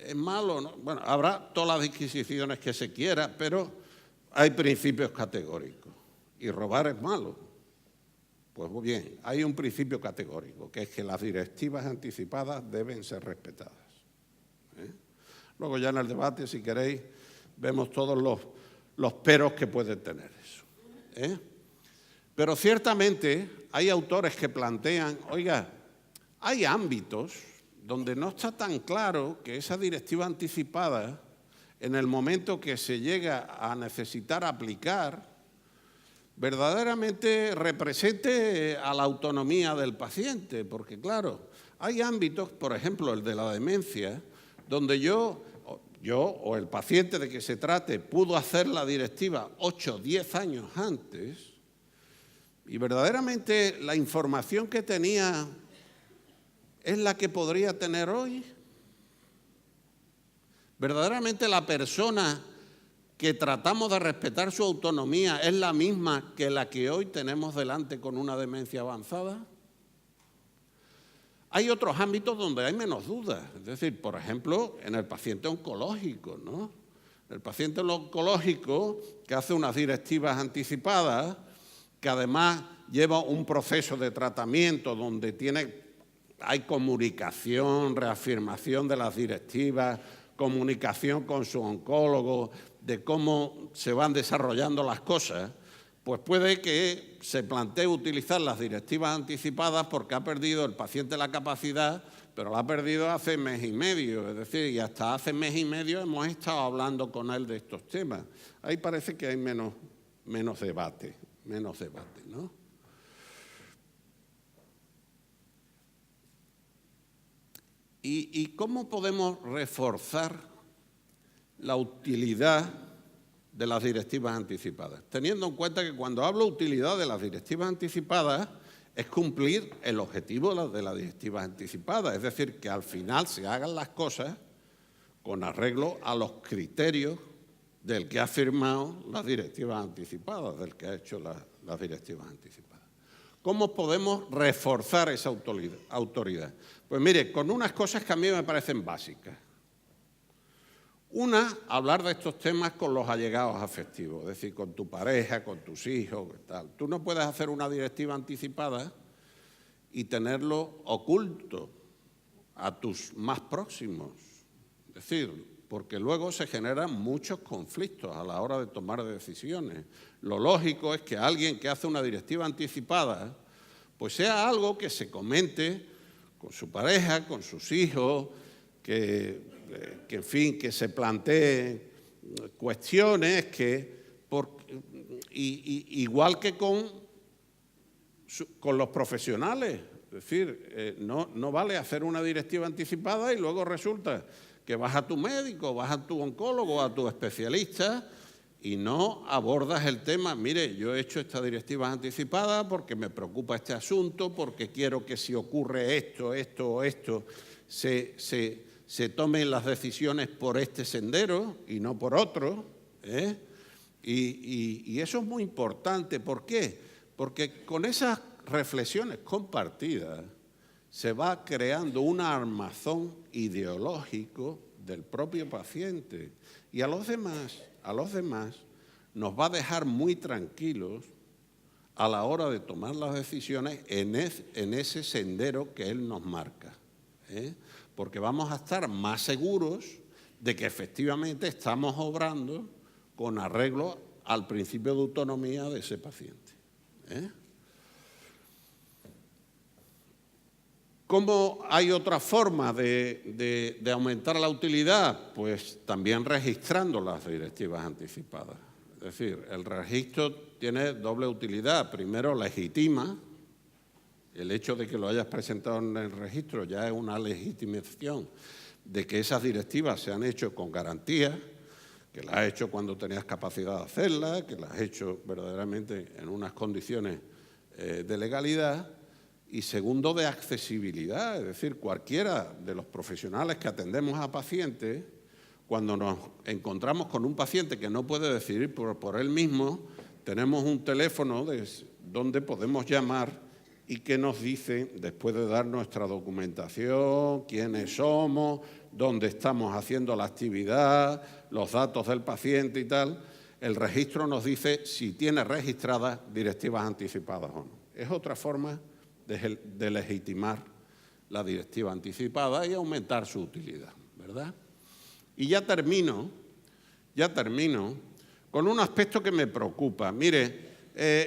es malo, ¿no? Bueno, habrá todas las disquisiciones que se quiera, pero hay principios categóricos. Y robar es malo. Pues muy bien, hay un principio categórico, que es que las directivas anticipadas deben ser respetadas. Luego ya en el debate, si queréis, vemos todos los peros que puede tener eso. Pero ciertamente hay autores que plantean, oiga, hay ámbitos donde no está tan claro que esa directiva anticipada en el momento que se llega a necesitar aplicar, verdaderamente represente a la autonomía del paciente, porque claro, hay ámbitos, por ejemplo el de la demencia, donde yo o el paciente de que se trate pudo hacer la directiva 8 o 10 años antes y verdaderamente la información que tenía es la que podría tener hoy. Verdaderamente la persona que tratamos de respetar su autonomía es la misma que la que hoy tenemos delante con una demencia avanzada. Hay otros ámbitos donde hay menos dudas, es decir, por ejemplo, en el paciente oncológico, ¿no? El paciente oncológico que hace unas directivas anticipadas, que además lleva un proceso de tratamiento donde hay comunicación, reafirmación de las directivas, comunicación con su oncólogo, de cómo se van desarrollando las cosas, pues puede que se plantee utilizar las directivas anticipadas porque ha perdido el paciente la capacidad, pero la ha perdido hace mes y medio, es decir, y hasta hace mes y medio hemos estado hablando con él de estos temas. Ahí parece que hay menos debate, ¿no? ¿Y cómo podemos reforzar la utilidad de las directivas anticipadas? Teniendo en cuenta que cuando hablo de utilidad de las directivas anticipadas es cumplir el objetivo de las directivas anticipadas, es decir, que al final se hagan las cosas con arreglo a los criterios del que ha firmado las directivas anticipadas, del que ha hecho las directivas anticipadas. ¿Cómo podemos reforzar esa autoridad? Pues mire, con unas cosas que a mí me parecen básicas. Una, hablar de estos temas con los allegados afectivos, es decir, con tu pareja, con tus hijos, tal. Tú no puedes hacer una directiva anticipada y tenerlo oculto a tus más próximos. Es decir, porque luego se generan muchos conflictos a la hora de tomar decisiones. Lo lógico es que alguien que hace una directiva anticipada, pues sea algo que se comente con su pareja, con sus hijos, que en fin, que se planteen cuestiones igual que con los profesionales. Es decir, no vale hacer una directiva anticipada y luego resulta que vas a tu médico, vas a tu oncólogo, a tu especialista y no abordas el tema. Mire, yo he hecho esta directiva anticipada porque me preocupa este asunto, porque quiero que si ocurre esto o esto, se tomen las decisiones por este sendero y no por otro, ¿eh? Y eso es muy importante. ¿Por qué? Porque con esas reflexiones compartidas se va creando un armazón ideológico del propio paciente y a los demás nos va a dejar muy tranquilos a la hora de tomar las decisiones en ese sendero que él nos marca, ¿eh? Porque vamos a estar más seguros de que efectivamente estamos obrando con arreglo al principio de autonomía de ese paciente, ¿eh? ¿Cómo hay otra forma de aumentar la utilidad? Pues también registrando las directivas anticipadas. Es decir, el registro tiene doble utilidad. Primero, legitima. El hecho de que lo hayas presentado en el registro ya es una legitimación de que esas directivas se han hecho con garantía, que las has hecho cuando tenías capacidad de hacerlas, que las has hecho verdaderamente en unas condiciones de legalidad. Y segundo, de accesibilidad, es decir, cualquiera de los profesionales que atendemos a pacientes, cuando nos encontramos con un paciente que no puede decidir por él mismo, tenemos un teléfono donde podemos llamar y que nos dice, después de dar nuestra documentación, quiénes somos, dónde estamos haciendo la actividad, los datos del paciente y tal, el registro nos dice si tiene registradas directivas anticipadas o no. Es otra forma de legitimar la directiva anticipada y aumentar su utilidad, ¿verdad? Y ya termino con un aspecto que me preocupa. Mire,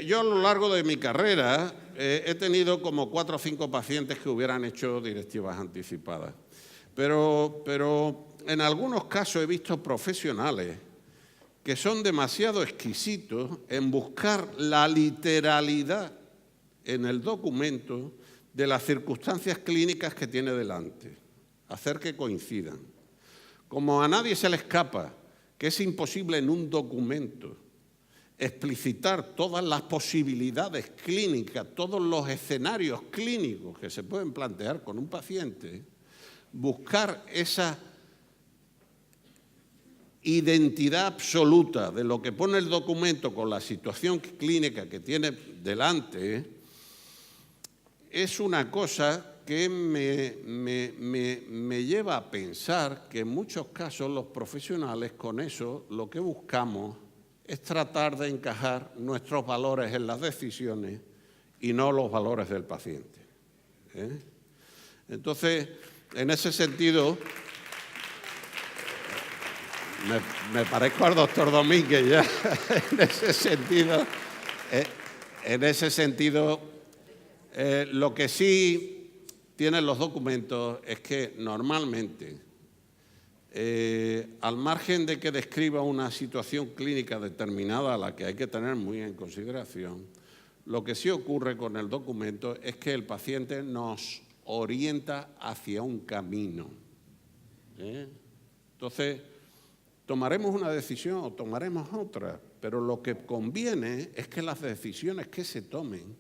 yo a lo largo de mi carrera he tenido como 4 o 5 pacientes que hubieran hecho directivas anticipadas, pero en algunos casos he visto profesionales que son demasiado exquisitos en buscar la literalidad en el documento de las circunstancias clínicas que tiene delante, hacer que coincidan. Como a nadie se le escapa que es imposible en un documento explicitar todas las posibilidades clínicas, todos los escenarios clínicos que se pueden plantear con un paciente, buscar esa identidad absoluta de lo que pone el documento con la situación clínica que tiene delante es una cosa que me lleva a pensar que en muchos casos los profesionales con eso lo que buscamos es tratar de encajar nuestros valores en las decisiones y no los valores del paciente. Entonces, en ese sentido, me parezco al doctor Domínguez ya, en ese sentido, lo que sí tienen los documentos es que normalmente, al margen de que describa una situación clínica determinada a la que hay que tener muy en consideración, lo que sí ocurre con el documento es que el paciente nos orienta hacia un camino. Entonces, tomaremos una decisión o tomaremos otra, pero lo que conviene es que las decisiones que se tomen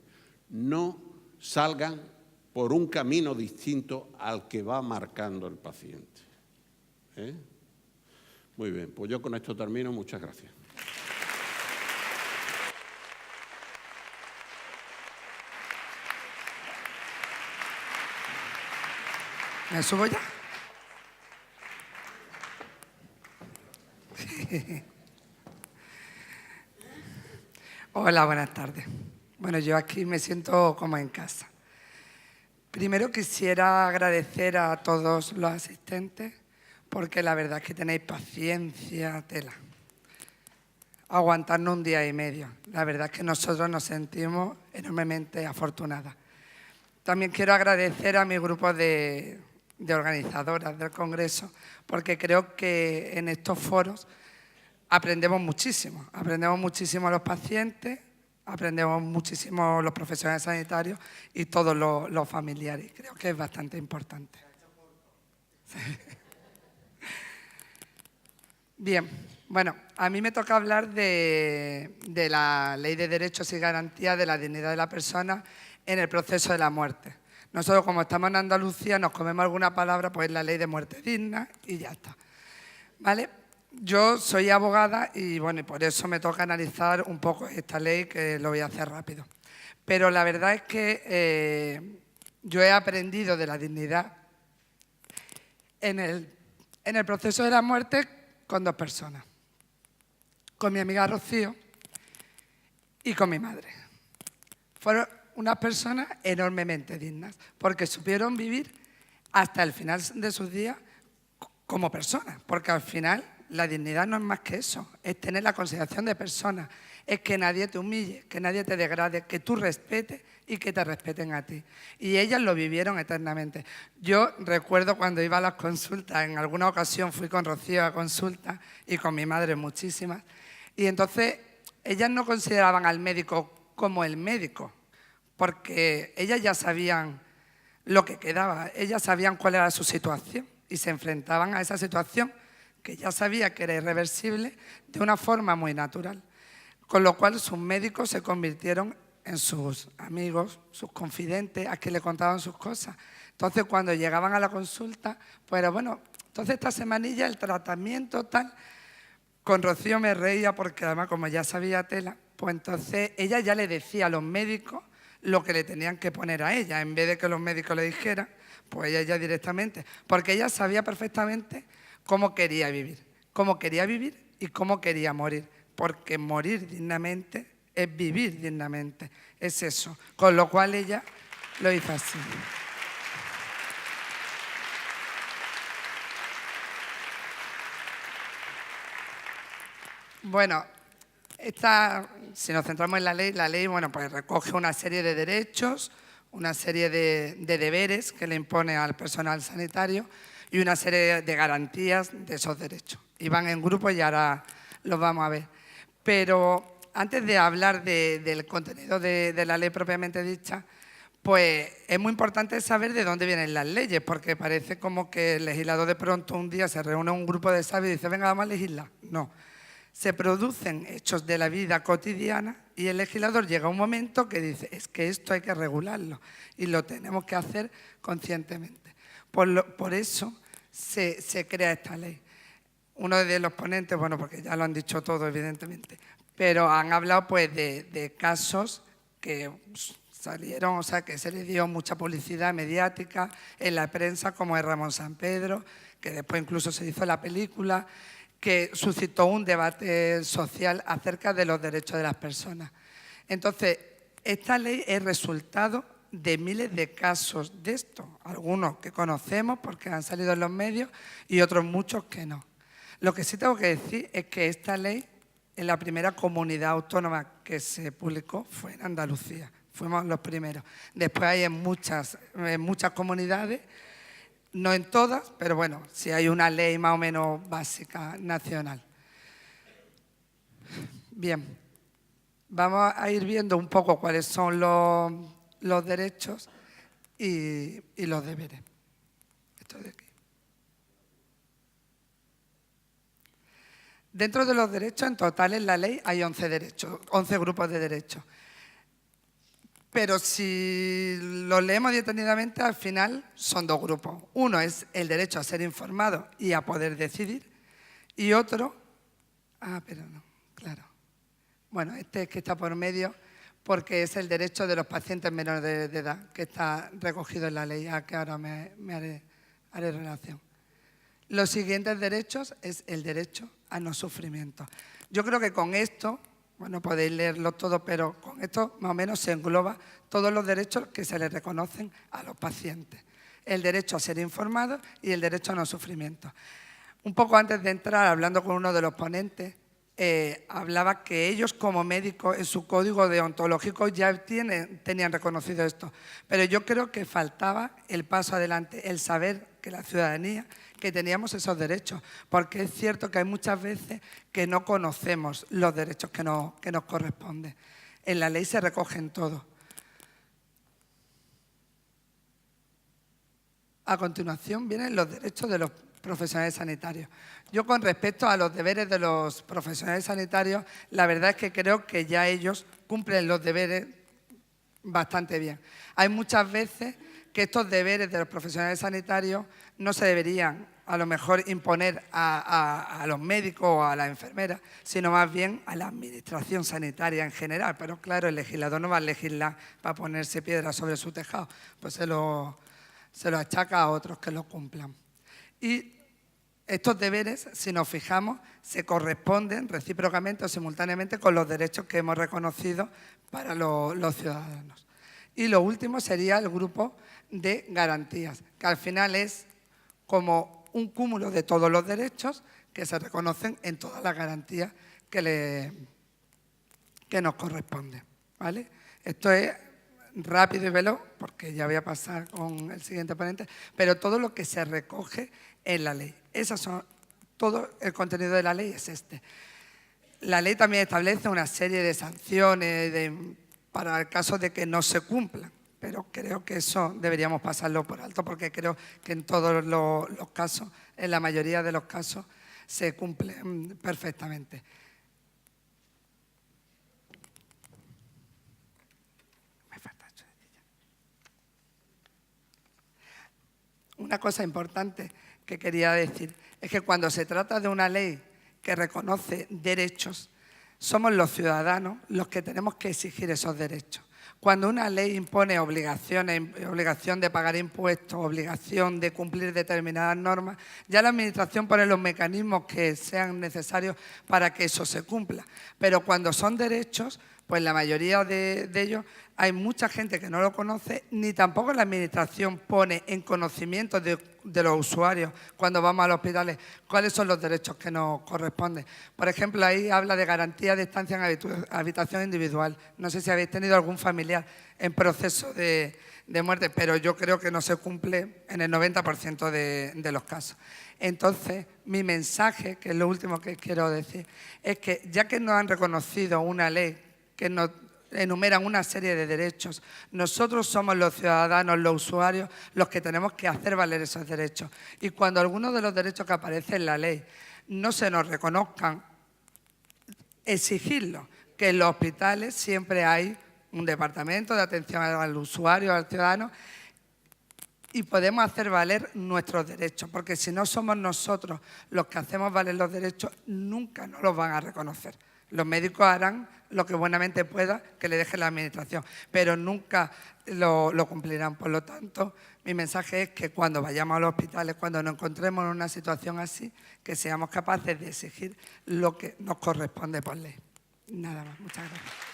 no salgan por un camino distinto al que va marcando el paciente. Muy bien, pues yo con esto termino. Muchas gracias. ¿Me subo ya? Hola, buenas tardes. Bueno, yo aquí me siento como en casa. Primero quisiera agradecer a todos los asistentes porque la verdad es que tenéis paciencia, tela. Aguantarnos un día y medio. La verdad es que nosotros nos sentimos enormemente afortunadas. También quiero agradecer a mi grupo de organizadoras del Congreso porque creo que en estos foros aprendemos muchísimo los pacientes, aprendemos muchísimo los profesionales sanitarios y todos los familiares. Creo que es bastante importante. Bien, bueno, a mí me toca hablar de la Ley de Derechos y Garantías de la Dignidad de la Persona en el proceso de la muerte. Nosotros, como estamos en Andalucía, nos comemos alguna palabra, pues la Ley de Muerte Digna y ya está. ¿Vale? Yo soy abogada y bueno, y por eso me toca analizar un poco esta ley, que lo voy a hacer rápido. Pero la verdad es que yo he aprendido de la dignidad en el proceso de la muerte con dos personas. Con mi amiga Rocío y con mi madre. Fueron unas personas enormemente dignas porque supieron vivir hasta el final de sus días como personas, porque al final la dignidad no es más que eso, es tener la consideración de personas, es que nadie te humille, que nadie te degrade, que tú respetes y que te respeten a ti. Y ellas lo vivieron eternamente. Yo recuerdo cuando iba a las consultas, en alguna ocasión fui con Rocío a consultas y con mi madre muchísimas, y entonces ellas no consideraban al médico como el médico, porque ellas ya sabían lo que quedaba, ellas sabían cuál era su situación y se enfrentaban a esa situación que ya sabía que era irreversible de una forma muy natural. Con lo cual sus médicos se convirtieron en sus amigos, sus confidentes, a quien le contaban sus cosas. Entonces cuando llegaban a la consulta, pues era bueno, entonces esta semanilla el tratamiento tal. Con Rocío me reía porque además como ya sabía tela, pues entonces ella ya le decía a los médicos lo que le tenían que poner a ella, en vez de que los médicos le dijeran, pues ella ya directamente, porque ella sabía perfectamente cómo quería vivir y cómo quería morir, porque morir dignamente es vivir dignamente, es eso, con lo cual ella lo hizo así. Bueno, si nos centramos en la ley, bueno, pues recoge una serie de derechos, una serie de deberes que le impone al personal sanitario y una serie de garantías de esos derechos. Y van en grupo y ahora los vamos a ver. Pero antes de hablar del contenido de la ley propiamente dicha, pues es muy importante saber de dónde vienen las leyes, porque parece como que el legislador de pronto un día se reúne un grupo de sabios y dice, venga, vamos a legislar. No, se producen hechos de la vida cotidiana y el legislador llega a un momento que dice, es que esto hay que regularlo y lo tenemos que hacer conscientemente. Por eso se crea esta ley. Uno de los ponentes, bueno, porque ya lo han dicho todo, evidentemente, pero han hablado pues de casos que salieron, o sea, que se le dio mucha publicidad mediática en la prensa, como es Ramón Sampedro, que después incluso se hizo la película, que suscitó un debate social acerca de los derechos de las personas. Entonces, esta ley es resultado de miles de casos de esto, algunos que conocemos porque han salido en los medios y otros muchos que no. Lo que sí tengo que decir es que esta ley, en la primera comunidad autónoma que se publicó, fue en Andalucía. Fuimos los primeros. Después hay en muchas comunidades, no en todas, pero bueno, sí hay una ley más o menos básica nacional. Bien, vamos a ir viendo un poco cuáles son los derechos y los deberes. Esto de aquí. Dentro de los derechos, en total en la ley hay 11 derechos, 11 grupos de derechos. Pero si lo leemos detenidamente, al final son dos grupos. Uno es el derecho a ser informado y a poder decidir. Y otro, pero no, claro. Bueno, este es que está por medio porque es el derecho de los pacientes menores de edad, que está recogido en la ley, a que ahora me haré relación. Los siguientes derechos es el derecho a no sufrimiento. Yo creo que con esto... Bueno, podéis leerlo todo, pero con esto más o menos se engloba todos los derechos que se les reconocen a los pacientes. El derecho a ser informado y el derecho a no sufrimiento. Un poco antes de entrar, hablando con uno de los ponentes, hablaba que ellos como médicos en su código deontológico ya tenían reconocido esto. Pero yo creo que faltaba el paso adelante, el saber que la ciudadanía, que teníamos esos derechos, porque es cierto que hay muchas veces que no conocemos los derechos que nos corresponden. En la ley se recogen todos. A continuación vienen los derechos de los profesionales sanitarios. Yo con respecto a los deberes de los profesionales sanitarios, la verdad es que creo que ya ellos cumplen los deberes bastante bien. Hay muchas veces que estos deberes de los profesionales sanitarios no se deberían a lo mejor imponer a los médicos o a las enfermeras, sino más bien a la administración sanitaria en general. Pero claro, el legislador no va a legislar para ponerse piedra sobre su tejado, pues se lo achaca a otros que lo cumplan. Y estos deberes, si nos fijamos, se corresponden recíprocamente o simultáneamente con los derechos que hemos reconocido para los ciudadanos. Y lo último sería el grupo de garantías, que al final es como un cúmulo de todos los derechos que se reconocen en todas las garantías que nos corresponden, ¿vale? Esto es rápido y veloz, porque ya voy a pasar con el siguiente ponente, pero todo lo que se recoge en la ley. Todo el contenido de la ley es este. La ley también establece una serie de sanciones para el caso de que no se cumplan, pero creo que eso deberíamos pasarlo por alto porque creo que en todos los casos, en la mayoría de los casos, se cumplen perfectamente. Una cosa importante que quería decir es que cuando se trata de una ley que reconoce derechos, somos los ciudadanos los que tenemos que exigir esos derechos. Cuando una ley impone obligaciones, obligación de pagar impuestos, obligación de cumplir determinadas normas, ya la Administración pone los mecanismos que sean necesarios para que eso se cumpla. Pero cuando son derechos, pues Pues la mayoría de ellos hay mucha gente que no lo conoce, ni tampoco la Administración pone en conocimiento de los usuarios cuando vamos a los hospitales cuáles son los derechos que nos corresponden. Por ejemplo, ahí habla de garantía de estancia en habitación individual. No sé si habéis tenido algún familiar en proceso de muerte, pero yo creo que no se cumple en el 90% de los casos. Entonces, mi mensaje, que es lo último que quiero decir, es que ya que nos han reconocido una ley que nos enumeran una serie de derechos, nosotros somos los ciudadanos, los usuarios, los que tenemos que hacer valer esos derechos. Y cuando algunos de los derechos que aparecen en la ley no se nos reconozcan, exigirlo, que en los hospitales siempre hay un departamento de atención al usuario, al ciudadano, y podemos hacer valer nuestros derechos, porque si no somos nosotros los que hacemos valer los derechos, nunca nos los van a reconocer. Los médicos harán lo que buenamente pueda que le deje la Administración, pero nunca lo cumplirán. Por lo tanto, mi mensaje es que cuando vayamos a los hospitales, cuando nos encontremos en una situación así, que seamos capaces de exigir lo que nos corresponde por ley. Nada más. Muchas gracias.